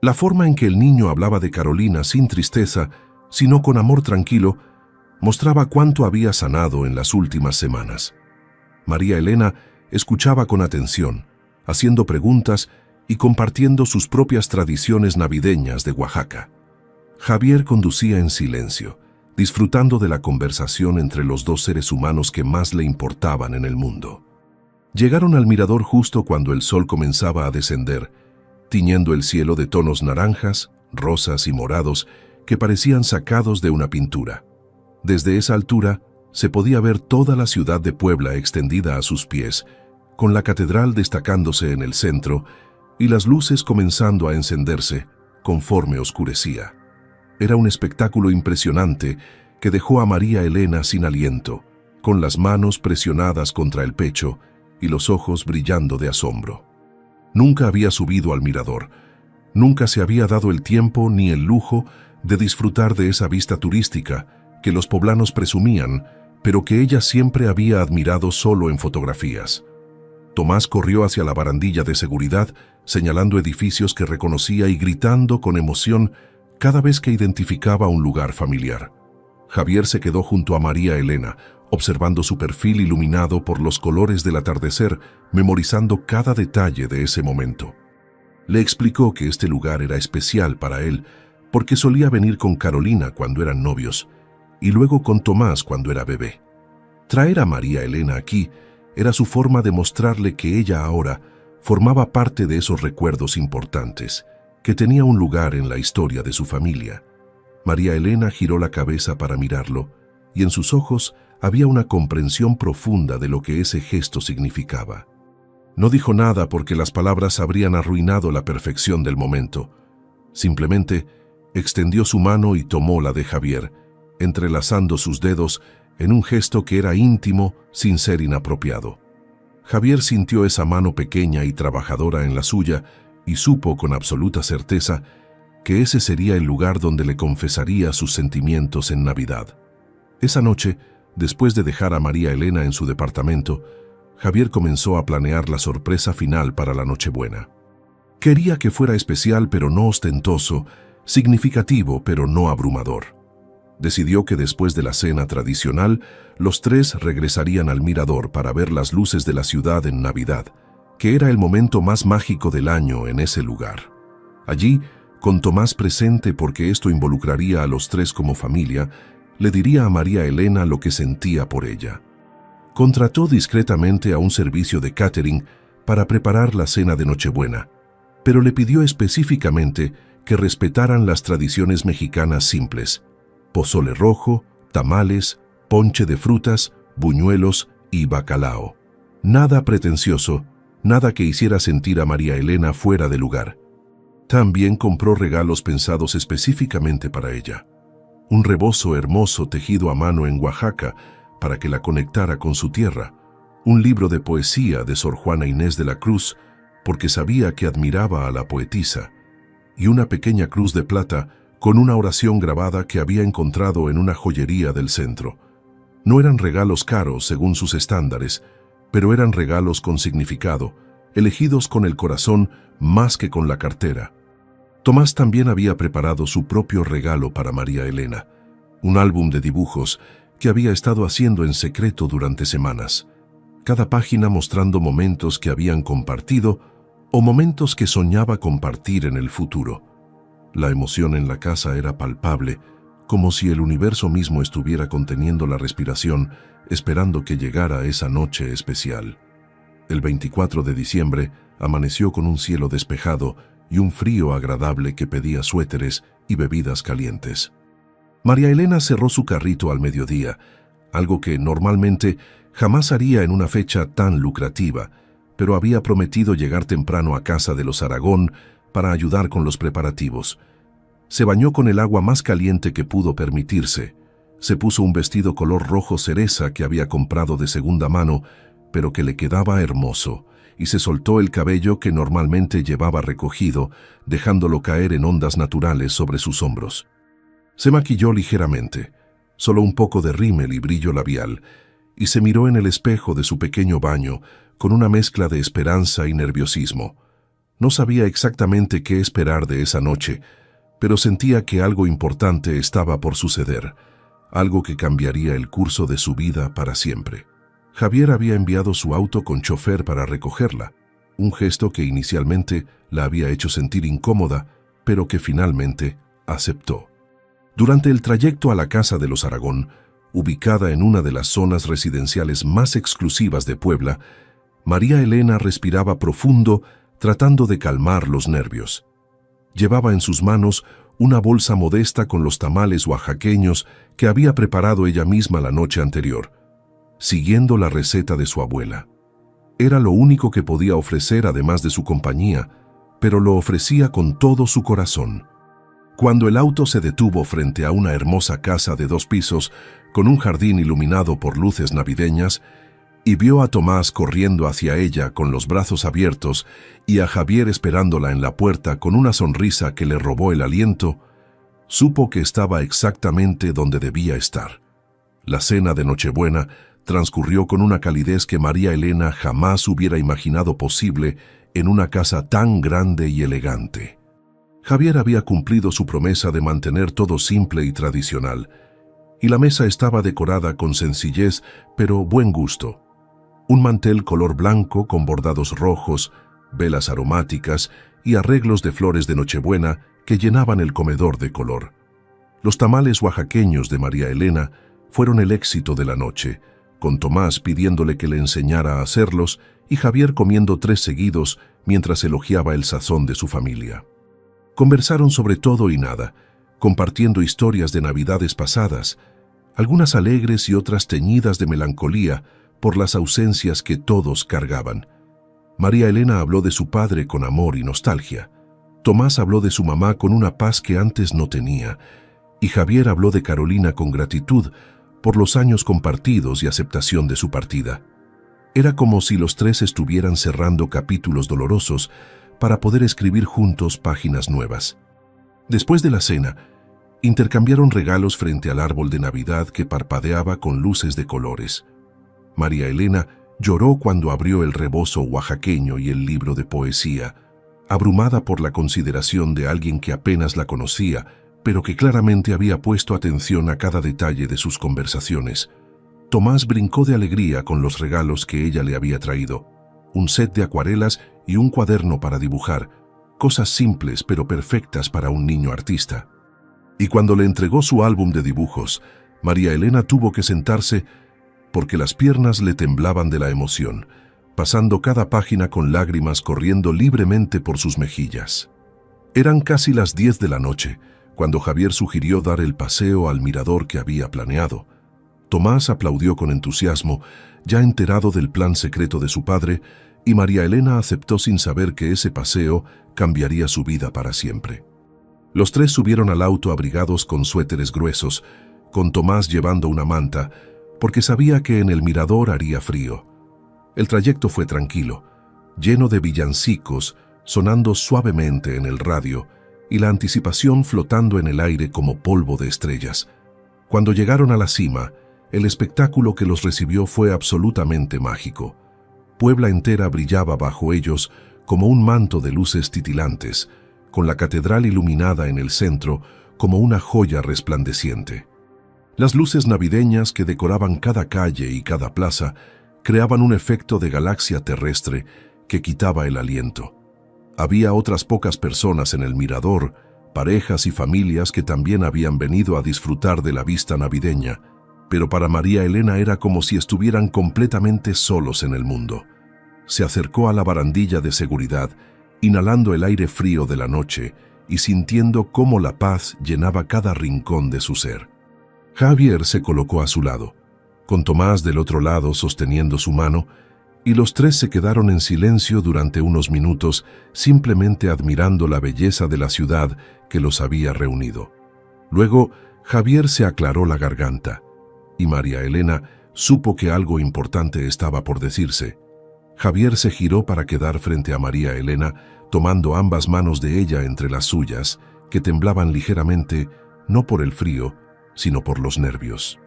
La forma en que el niño hablaba de Carolina sin tristeza, sino con amor tranquilo, mostraba cuánto había sanado en las últimas semanas. María Elena escuchaba con atención, haciendo preguntas y compartiendo sus propias tradiciones navideñas de Oaxaca. Javier conducía en silencio, disfrutando de la conversación entre los 2 seres humanos que más le importaban en el mundo. Llegaron al mirador justo cuando el sol comenzaba a descender, tiñendo el cielo de tonos naranjas, rosas y morados que parecían sacados de una pintura. Desde esa altura se podía ver toda la ciudad de Puebla extendida a sus pies, con la catedral destacándose en el centro y las luces comenzando a encenderse conforme oscurecía. Era un espectáculo impresionante que dejó a María Elena sin aliento, con las manos presionadas contra el pecho y los ojos brillando de asombro. Nunca había subido al mirador, nunca se había dado el tiempo ni el lujo de disfrutar de esa vista turística que los poblanos presumían, pero que ella siempre había admirado solo en fotografías. Tomás corrió hacia la barandilla de seguridad, señalando edificios que reconocía y gritando con emoción cada vez que identificaba un lugar familiar. Javier se quedó junto a María Elena, observando su perfil iluminado por los colores del atardecer, memorizando cada detalle de ese momento. Le explicó que este lugar era especial para él, porque solía venir con Carolina cuando eran novios, y luego con Tomás cuando era bebé. Traer a María Elena aquí era su forma de mostrarle que ella ahora formaba parte de esos recuerdos importantes, que tenía un lugar en la historia de su familia. María Elena giró la cabeza para mirarlo, y en sus ojos había una comprensión profunda de lo que ese gesto significaba. No dijo nada porque las palabras habrían arruinado la perfección del momento. Simplemente extendió su mano y tomó la de Javier, entrelazando sus dedos en un gesto que era íntimo sin ser inapropiado. Javier sintió esa mano pequeña y trabajadora en la suya y supo con absoluta certeza que ese sería el lugar donde le confesaría sus sentimientos en Navidad. Esa noche, después de dejar a María Elena en su departamento, Javier comenzó a planear la sorpresa final para la Nochebuena. Quería que fuera especial pero no ostentoso, significativo pero no abrumador. Decidió que después de la cena tradicional, los tres regresarían al mirador para ver las luces de la ciudad en Navidad, que era el momento más mágico del año en ese lugar. Allí, con Tomás presente porque esto involucraría a los tres como familia, le diría a María Elena lo que sentía por ella. Contrató discretamente a un servicio de catering para preparar la cena de Nochebuena, pero le pidió específicamente que respetaran las tradiciones mexicanas simples: pozole rojo, tamales, ponche de frutas, buñuelos y bacalao. Nada pretencioso, nada que hiciera sentir a María Elena fuera de lugar. También compró regalos pensados específicamente para ella. Un rebozo hermoso tejido a mano en Oaxaca para que la conectara con su tierra. Un libro de poesía de Sor Juana Inés de la Cruz, porque sabía que admiraba a la poetisa. Y una pequeña cruz de plata con una oración grabada que había encontrado en una joyería del centro. No eran regalos caros según sus estándares, pero eran regalos con significado, elegidos con el corazón más que con la cartera. Tomás también había preparado su propio regalo para María Elena, un álbum de dibujos que había estado haciendo en secreto durante semanas, cada página mostrando momentos que habían compartido o momentos que soñaba compartir en el futuro. La emoción en la casa era palpable, como si el universo mismo estuviera conteniendo la respiración, esperando que llegara esa noche especial. El 24 de diciembre amaneció con un cielo despejado y un frío agradable que pedía suéteres y bebidas calientes. María Elena cerró su carrito al mediodía, algo que normalmente jamás haría en una fecha tan lucrativa, pero había prometido llegar temprano a casa de los Aragón para ayudar con los preparativos. Se bañó con el agua más caliente que pudo permitirse. Se puso un vestido color rojo cereza que había comprado de segunda mano, pero que le quedaba hermoso, y se soltó el cabello que normalmente llevaba recogido, dejándolo caer en ondas naturales sobre sus hombros. Se maquilló ligeramente, solo un poco de rímel y brillo labial, y se miró en el espejo de su pequeño baño con una mezcla de esperanza y nerviosismo. No sabía exactamente qué esperar de esa noche, pero sentía que algo importante estaba por suceder, algo que cambiaría el curso de su vida para siempre. Javier había enviado su auto con chofer para recogerla, un gesto que inicialmente la había hecho sentir incómoda, pero que finalmente aceptó. Durante el trayecto a la casa de los Aragón, ubicada en una de las zonas residenciales más exclusivas de Puebla, María Elena respiraba profundo, tratando de calmar los nervios. Llevaba en sus manos una bolsa modesta con los tamales oaxaqueños que había preparado ella misma la noche anterior, siguiendo la receta de su abuela. Era lo único que podía ofrecer además de su compañía, pero lo ofrecía con todo su corazón. Cuando el auto se detuvo frente a una hermosa casa de 2 pisos, con un jardín iluminado por luces navideñas, y vio a Tomás corriendo hacia ella con los brazos abiertos y a Javier esperándola en la puerta con una sonrisa que le robó el aliento, supo que estaba exactamente donde debía estar. La cena de Nochebuena transcurrió con una calidez que María Elena jamás hubiera imaginado posible en una casa tan grande y elegante. Javier había cumplido su promesa de mantener todo simple y tradicional, y la mesa estaba decorada con sencillez pero buen gusto. Un mantel color blanco con bordados rojos, velas aromáticas y arreglos de flores de Nochebuena que llenaban el comedor de color. Los tamales oaxaqueños de María Elena fueron el éxito de la noche, con Tomás pidiéndole que le enseñara a hacerlos y Javier comiendo 3 seguidos mientras elogiaba el sazón de su familia. Conversaron sobre todo y nada, compartiendo historias de navidades pasadas, algunas alegres y otras teñidas de melancolía por las ausencias que todos cargaban. María Elena habló de su padre con amor y nostalgia. Tomás habló de su mamá con una paz que antes no tenía, y Javier habló de Carolina con gratitud por los años compartidos y aceptación de su partida. Era como si los tres estuvieran cerrando capítulos dolorosos para poder escribir juntos páginas nuevas. Después de la cena, intercambiaron regalos frente al árbol de Navidad que parpadeaba con luces de colores. María Elena lloró cuando abrió el rebozo oaxaqueño y el libro de poesía, abrumada por la consideración de alguien que apenas la conocía, pero que claramente había puesto atención a cada detalle de sus conversaciones. Tomás brincó de alegría con los regalos que ella le había traído: un set de acuarelas y un cuaderno para dibujar, cosas simples pero perfectas para un niño artista. Y cuando le entregó su álbum de dibujos, María Elena tuvo que sentarse porque las piernas le temblaban de la emoción, pasando cada página con lágrimas corriendo libremente por sus mejillas. Eran casi las 10 de la noche, cuando Javier sugirió dar el paseo al mirador que había planeado. Tomás aplaudió con entusiasmo, ya enterado del plan secreto de su padre, y María Elena aceptó sin saber que ese paseo cambiaría su vida para siempre. Los tres subieron al auto abrigados con suéteres gruesos, con Tomás llevando una manta, porque sabía que en el mirador haría frío. El trayecto fue tranquilo, lleno de villancicos sonando suavemente en el radio y la anticipación flotando en el aire como polvo de estrellas. Cuando llegaron a la cima, el espectáculo que los recibió fue absolutamente mágico. Puebla entera brillaba bajo ellos como un manto de luces titilantes, con la catedral iluminada en el centro como una joya resplandeciente. Las luces navideñas que decoraban cada calle y cada plaza creaban un efecto de galaxia terrestre que quitaba el aliento. Había otras pocas personas en el mirador, parejas y familias que también habían venido a disfrutar de la vista navideña, pero para María Elena era como si estuvieran completamente solos en el mundo. Se acercó a la barandilla de seguridad, inhalando el aire frío de la noche y sintiendo cómo la paz llenaba cada rincón de su ser. Javier se colocó a su lado, con Tomás del otro lado sosteniendo su mano, y los tres se quedaron en silencio durante unos minutos, simplemente admirando la belleza de la ciudad que los había reunido. Luego, Javier se aclaró la garganta, y María Elena supo que algo importante estaba por decirse. Javier se giró para quedar frente a María Elena, tomando ambas manos de ella entre las suyas, que temblaban ligeramente, no por el frío, sino por los nervios.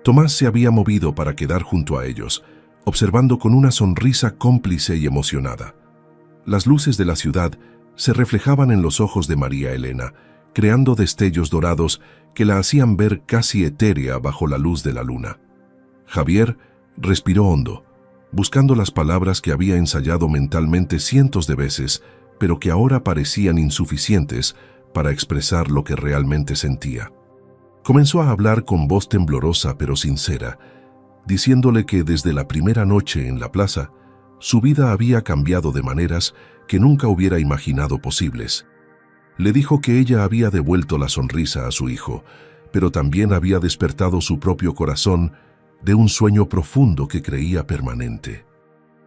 Tomás se había movido para quedar junto a ellos, observando con una sonrisa cómplice y emocionada. Las luces de la ciudad se reflejaban en los ojos de María Elena, creando destellos dorados que la hacían ver casi etérea bajo la luz de la luna. Javier respiró hondo, buscando las palabras que había ensayado mentalmente cientos de veces, pero que ahora parecían insuficientes para expresar lo que realmente sentía. Comenzó a hablar con voz temblorosa pero sincera, diciéndole que desde la primera noche en la plaza, su vida había cambiado de maneras que nunca hubiera imaginado posibles. Le dijo que ella había devuelto la sonrisa a su hijo, pero también había despertado su propio corazón de un sueño profundo que creía permanente.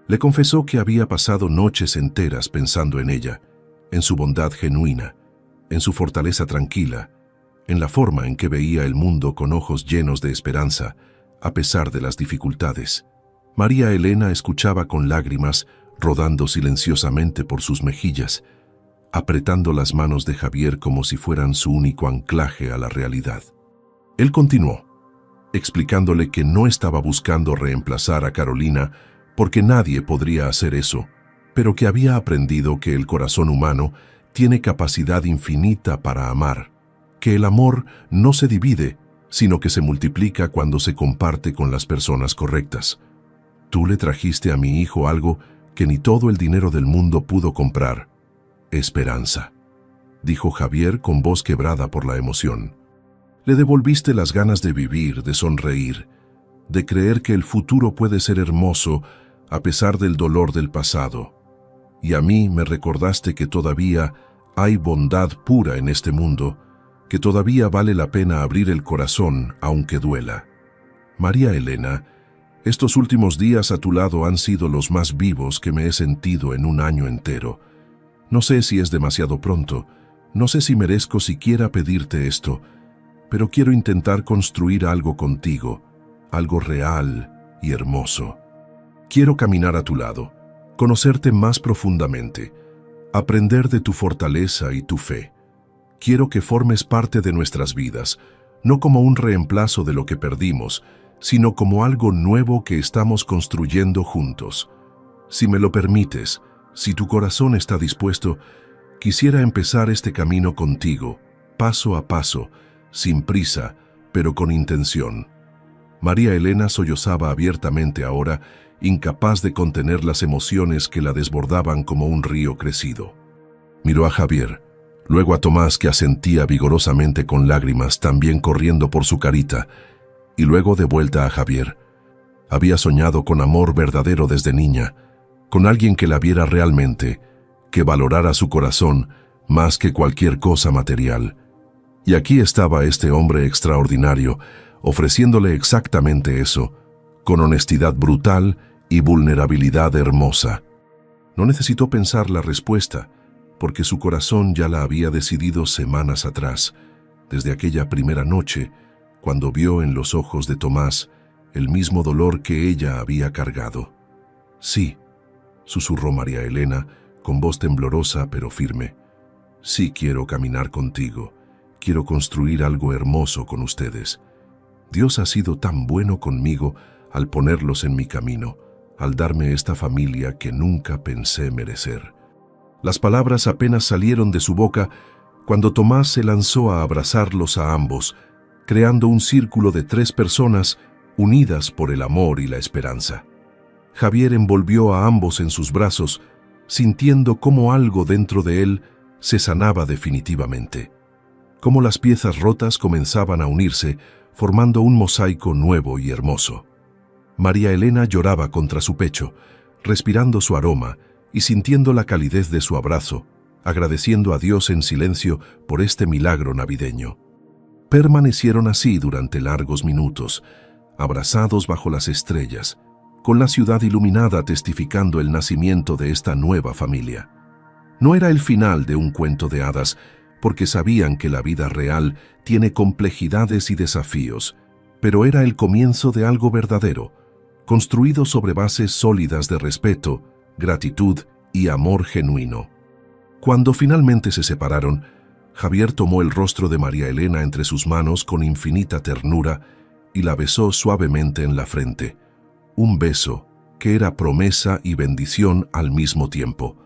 Le confesó que había pasado noches enteras pensando en ella, en su bondad genuina, en su fortaleza tranquila, en la forma en que veía el mundo con ojos llenos de esperanza, a pesar de las dificultades. María Elena escuchaba con lágrimas rodando silenciosamente por sus mejillas, apretando las manos de Javier como si fueran su único anclaje a la realidad. Él continuó, explicándole que no estaba buscando reemplazar a Carolina porque nadie podría hacer eso, pero que había aprendido que el corazón humano tiene capacidad infinita para amar, que el amor no se divide, sino que se multiplica cuando se comparte con las personas correctas. Tú le trajiste a mi hijo algo que ni todo el dinero del mundo pudo comprar: esperanza, dijo Javier con voz quebrada por la emoción. Le devolviste las ganas de vivir, de sonreír, de creer que el futuro puede ser hermoso a pesar del dolor del pasado. Y a mí me recordaste que todavía hay bondad pura en este mundo, que todavía vale la pena abrir el corazón aunque duela. María Elena, estos últimos días a tu lado han sido los más vivos que me he sentido en un año entero. No sé si es demasiado pronto, no sé si merezco siquiera pedirte esto, pero quiero intentar construir algo contigo, algo real y hermoso. Quiero caminar a tu lado, conocerte más profundamente, aprender de tu fortaleza y tu fe. Quiero que formes parte de nuestras vidas, no como un reemplazo de lo que perdimos, sino como algo nuevo que estamos construyendo juntos. Si me lo permites, Si tu corazón está dispuesto, quisiera empezar este camino contigo, paso a paso, sin prisa, pero con intención. María Elena sollozaba abiertamente ahora, incapaz de contener las emociones que la desbordaban como un río crecido. Miró a Javier, luego a Tomás, que asentía vigorosamente con lágrimas también corriendo por su carita, y luego de vuelta a Javier. Había soñado con amor verdadero desde niña, con alguien que la viera realmente, que valorara su corazón más que cualquier cosa material. Y aquí estaba este hombre extraordinario, ofreciéndole exactamente eso, con honestidad brutal y vulnerabilidad hermosa. No necesitó pensar la respuesta, porque su corazón ya la había decidido semanas atrás, desde aquella primera noche, cuando vio en los ojos de Tomás el mismo dolor que ella había cargado. «Sí», susurró María Elena, con voz temblorosa pero firme. «Sí quiero caminar contigo, quiero construir algo hermoso con ustedes. Dios ha sido tan bueno conmigo al ponerlos en mi camino, al darme esta familia que nunca pensé merecer». Las palabras apenas salieron de su boca cuando Tomás se lanzó a abrazarlos a ambos, creando un círculo de 3 personas unidas por el amor y la esperanza. Javier envolvió a ambos en sus brazos, sintiendo cómo algo dentro de él se sanaba definitivamente, cómo las piezas rotas comenzaban a unirse, formando un mosaico nuevo y hermoso. María Elena lloraba contra su pecho, respirando su aroma y sintiendo la calidez de su abrazo, agradeciendo a Dios en silencio por este milagro navideño. Permanecieron así durante largos minutos, abrazados bajo las estrellas, con la ciudad iluminada testificando el nacimiento de esta nueva familia. No era el final de un cuento de hadas, porque sabían que la vida real tiene complejidades y desafíos, pero era el comienzo de algo verdadero, construido sobre bases sólidas de respeto, gratitud y amor genuino. Cuando finalmente se separaron, Javier tomó el rostro de María Elena entre sus manos con infinita ternura y la besó suavemente en la frente. Un beso que era promesa y bendición al mismo tiempo.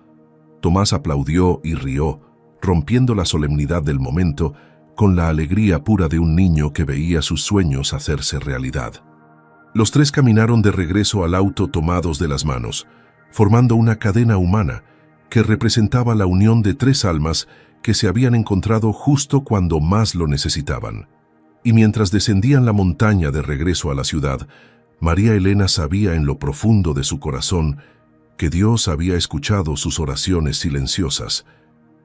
Tomás aplaudió y rió, rompiendo la solemnidad del momento con la alegría pura de un niño que veía sus sueños hacerse realidad. Los 3 caminaron de regreso al auto tomados de las manos, formando una cadena humana que representaba la unión de 3 almas que se habían encontrado justo cuando más lo necesitaban. Y mientras descendían la montaña de regreso a la ciudad, María Elena sabía en lo profundo de su corazón que Dios había escuchado sus oraciones silenciosas,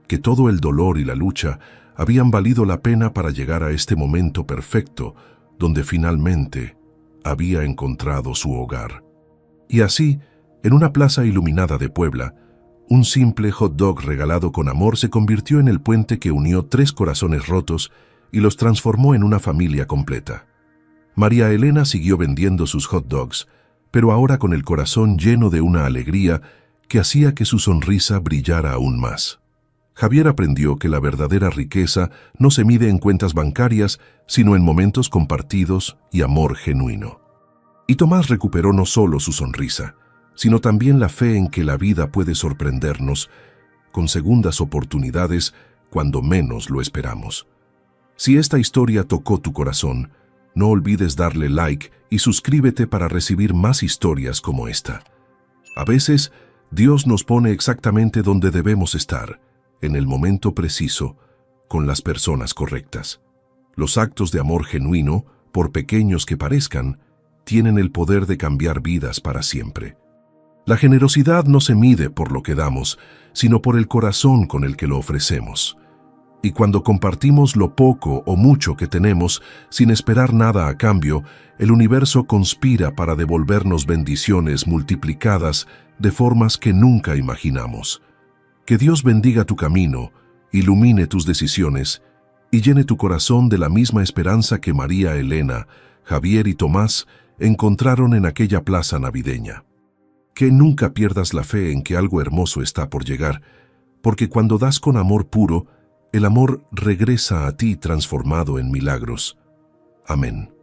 que todo el dolor y la lucha habían valido la pena para llegar a este momento perfecto, donde finalmente había encontrado su hogar. Y así, en una plaza iluminada de Puebla, un simple hot dog regalado con amor se convirtió en el puente que unió 3 corazones rotos y los transformó en una familia completa. María Elena siguió vendiendo sus hot dogs, pero ahora con el corazón lleno de una alegría que hacía que su sonrisa brillara aún más. Javier aprendió que la verdadera riqueza no se mide en cuentas bancarias, sino en momentos compartidos y amor genuino. Y Tomás recuperó no solo su sonrisa, sino también la fe en que la vida puede sorprendernos con segundas oportunidades cuando menos lo esperamos. Si esta historia tocó tu corazón, no olvides darle like y suscríbete para recibir más historias como esta. A veces, Dios nos pone exactamente donde debemos estar, en el momento preciso, con las personas correctas. Los actos de amor genuino, por pequeños que parezcan, tienen el poder de cambiar vidas para siempre. La generosidad no se mide por lo que damos, sino por el corazón con el que lo ofrecemos. Y cuando compartimos lo poco o mucho que tenemos, sin esperar nada a cambio, el universo conspira para devolvernos bendiciones multiplicadas de formas que nunca imaginamos. Que Dios bendiga tu camino, ilumine tus decisiones y llene tu corazón de la misma esperanza que María Elena, Javier y Tomás encontraron en aquella plaza navideña. Que nunca pierdas la fe en que algo hermoso está por llegar, porque cuando das con amor puro, el amor regresa a ti transformado en milagros. Amén.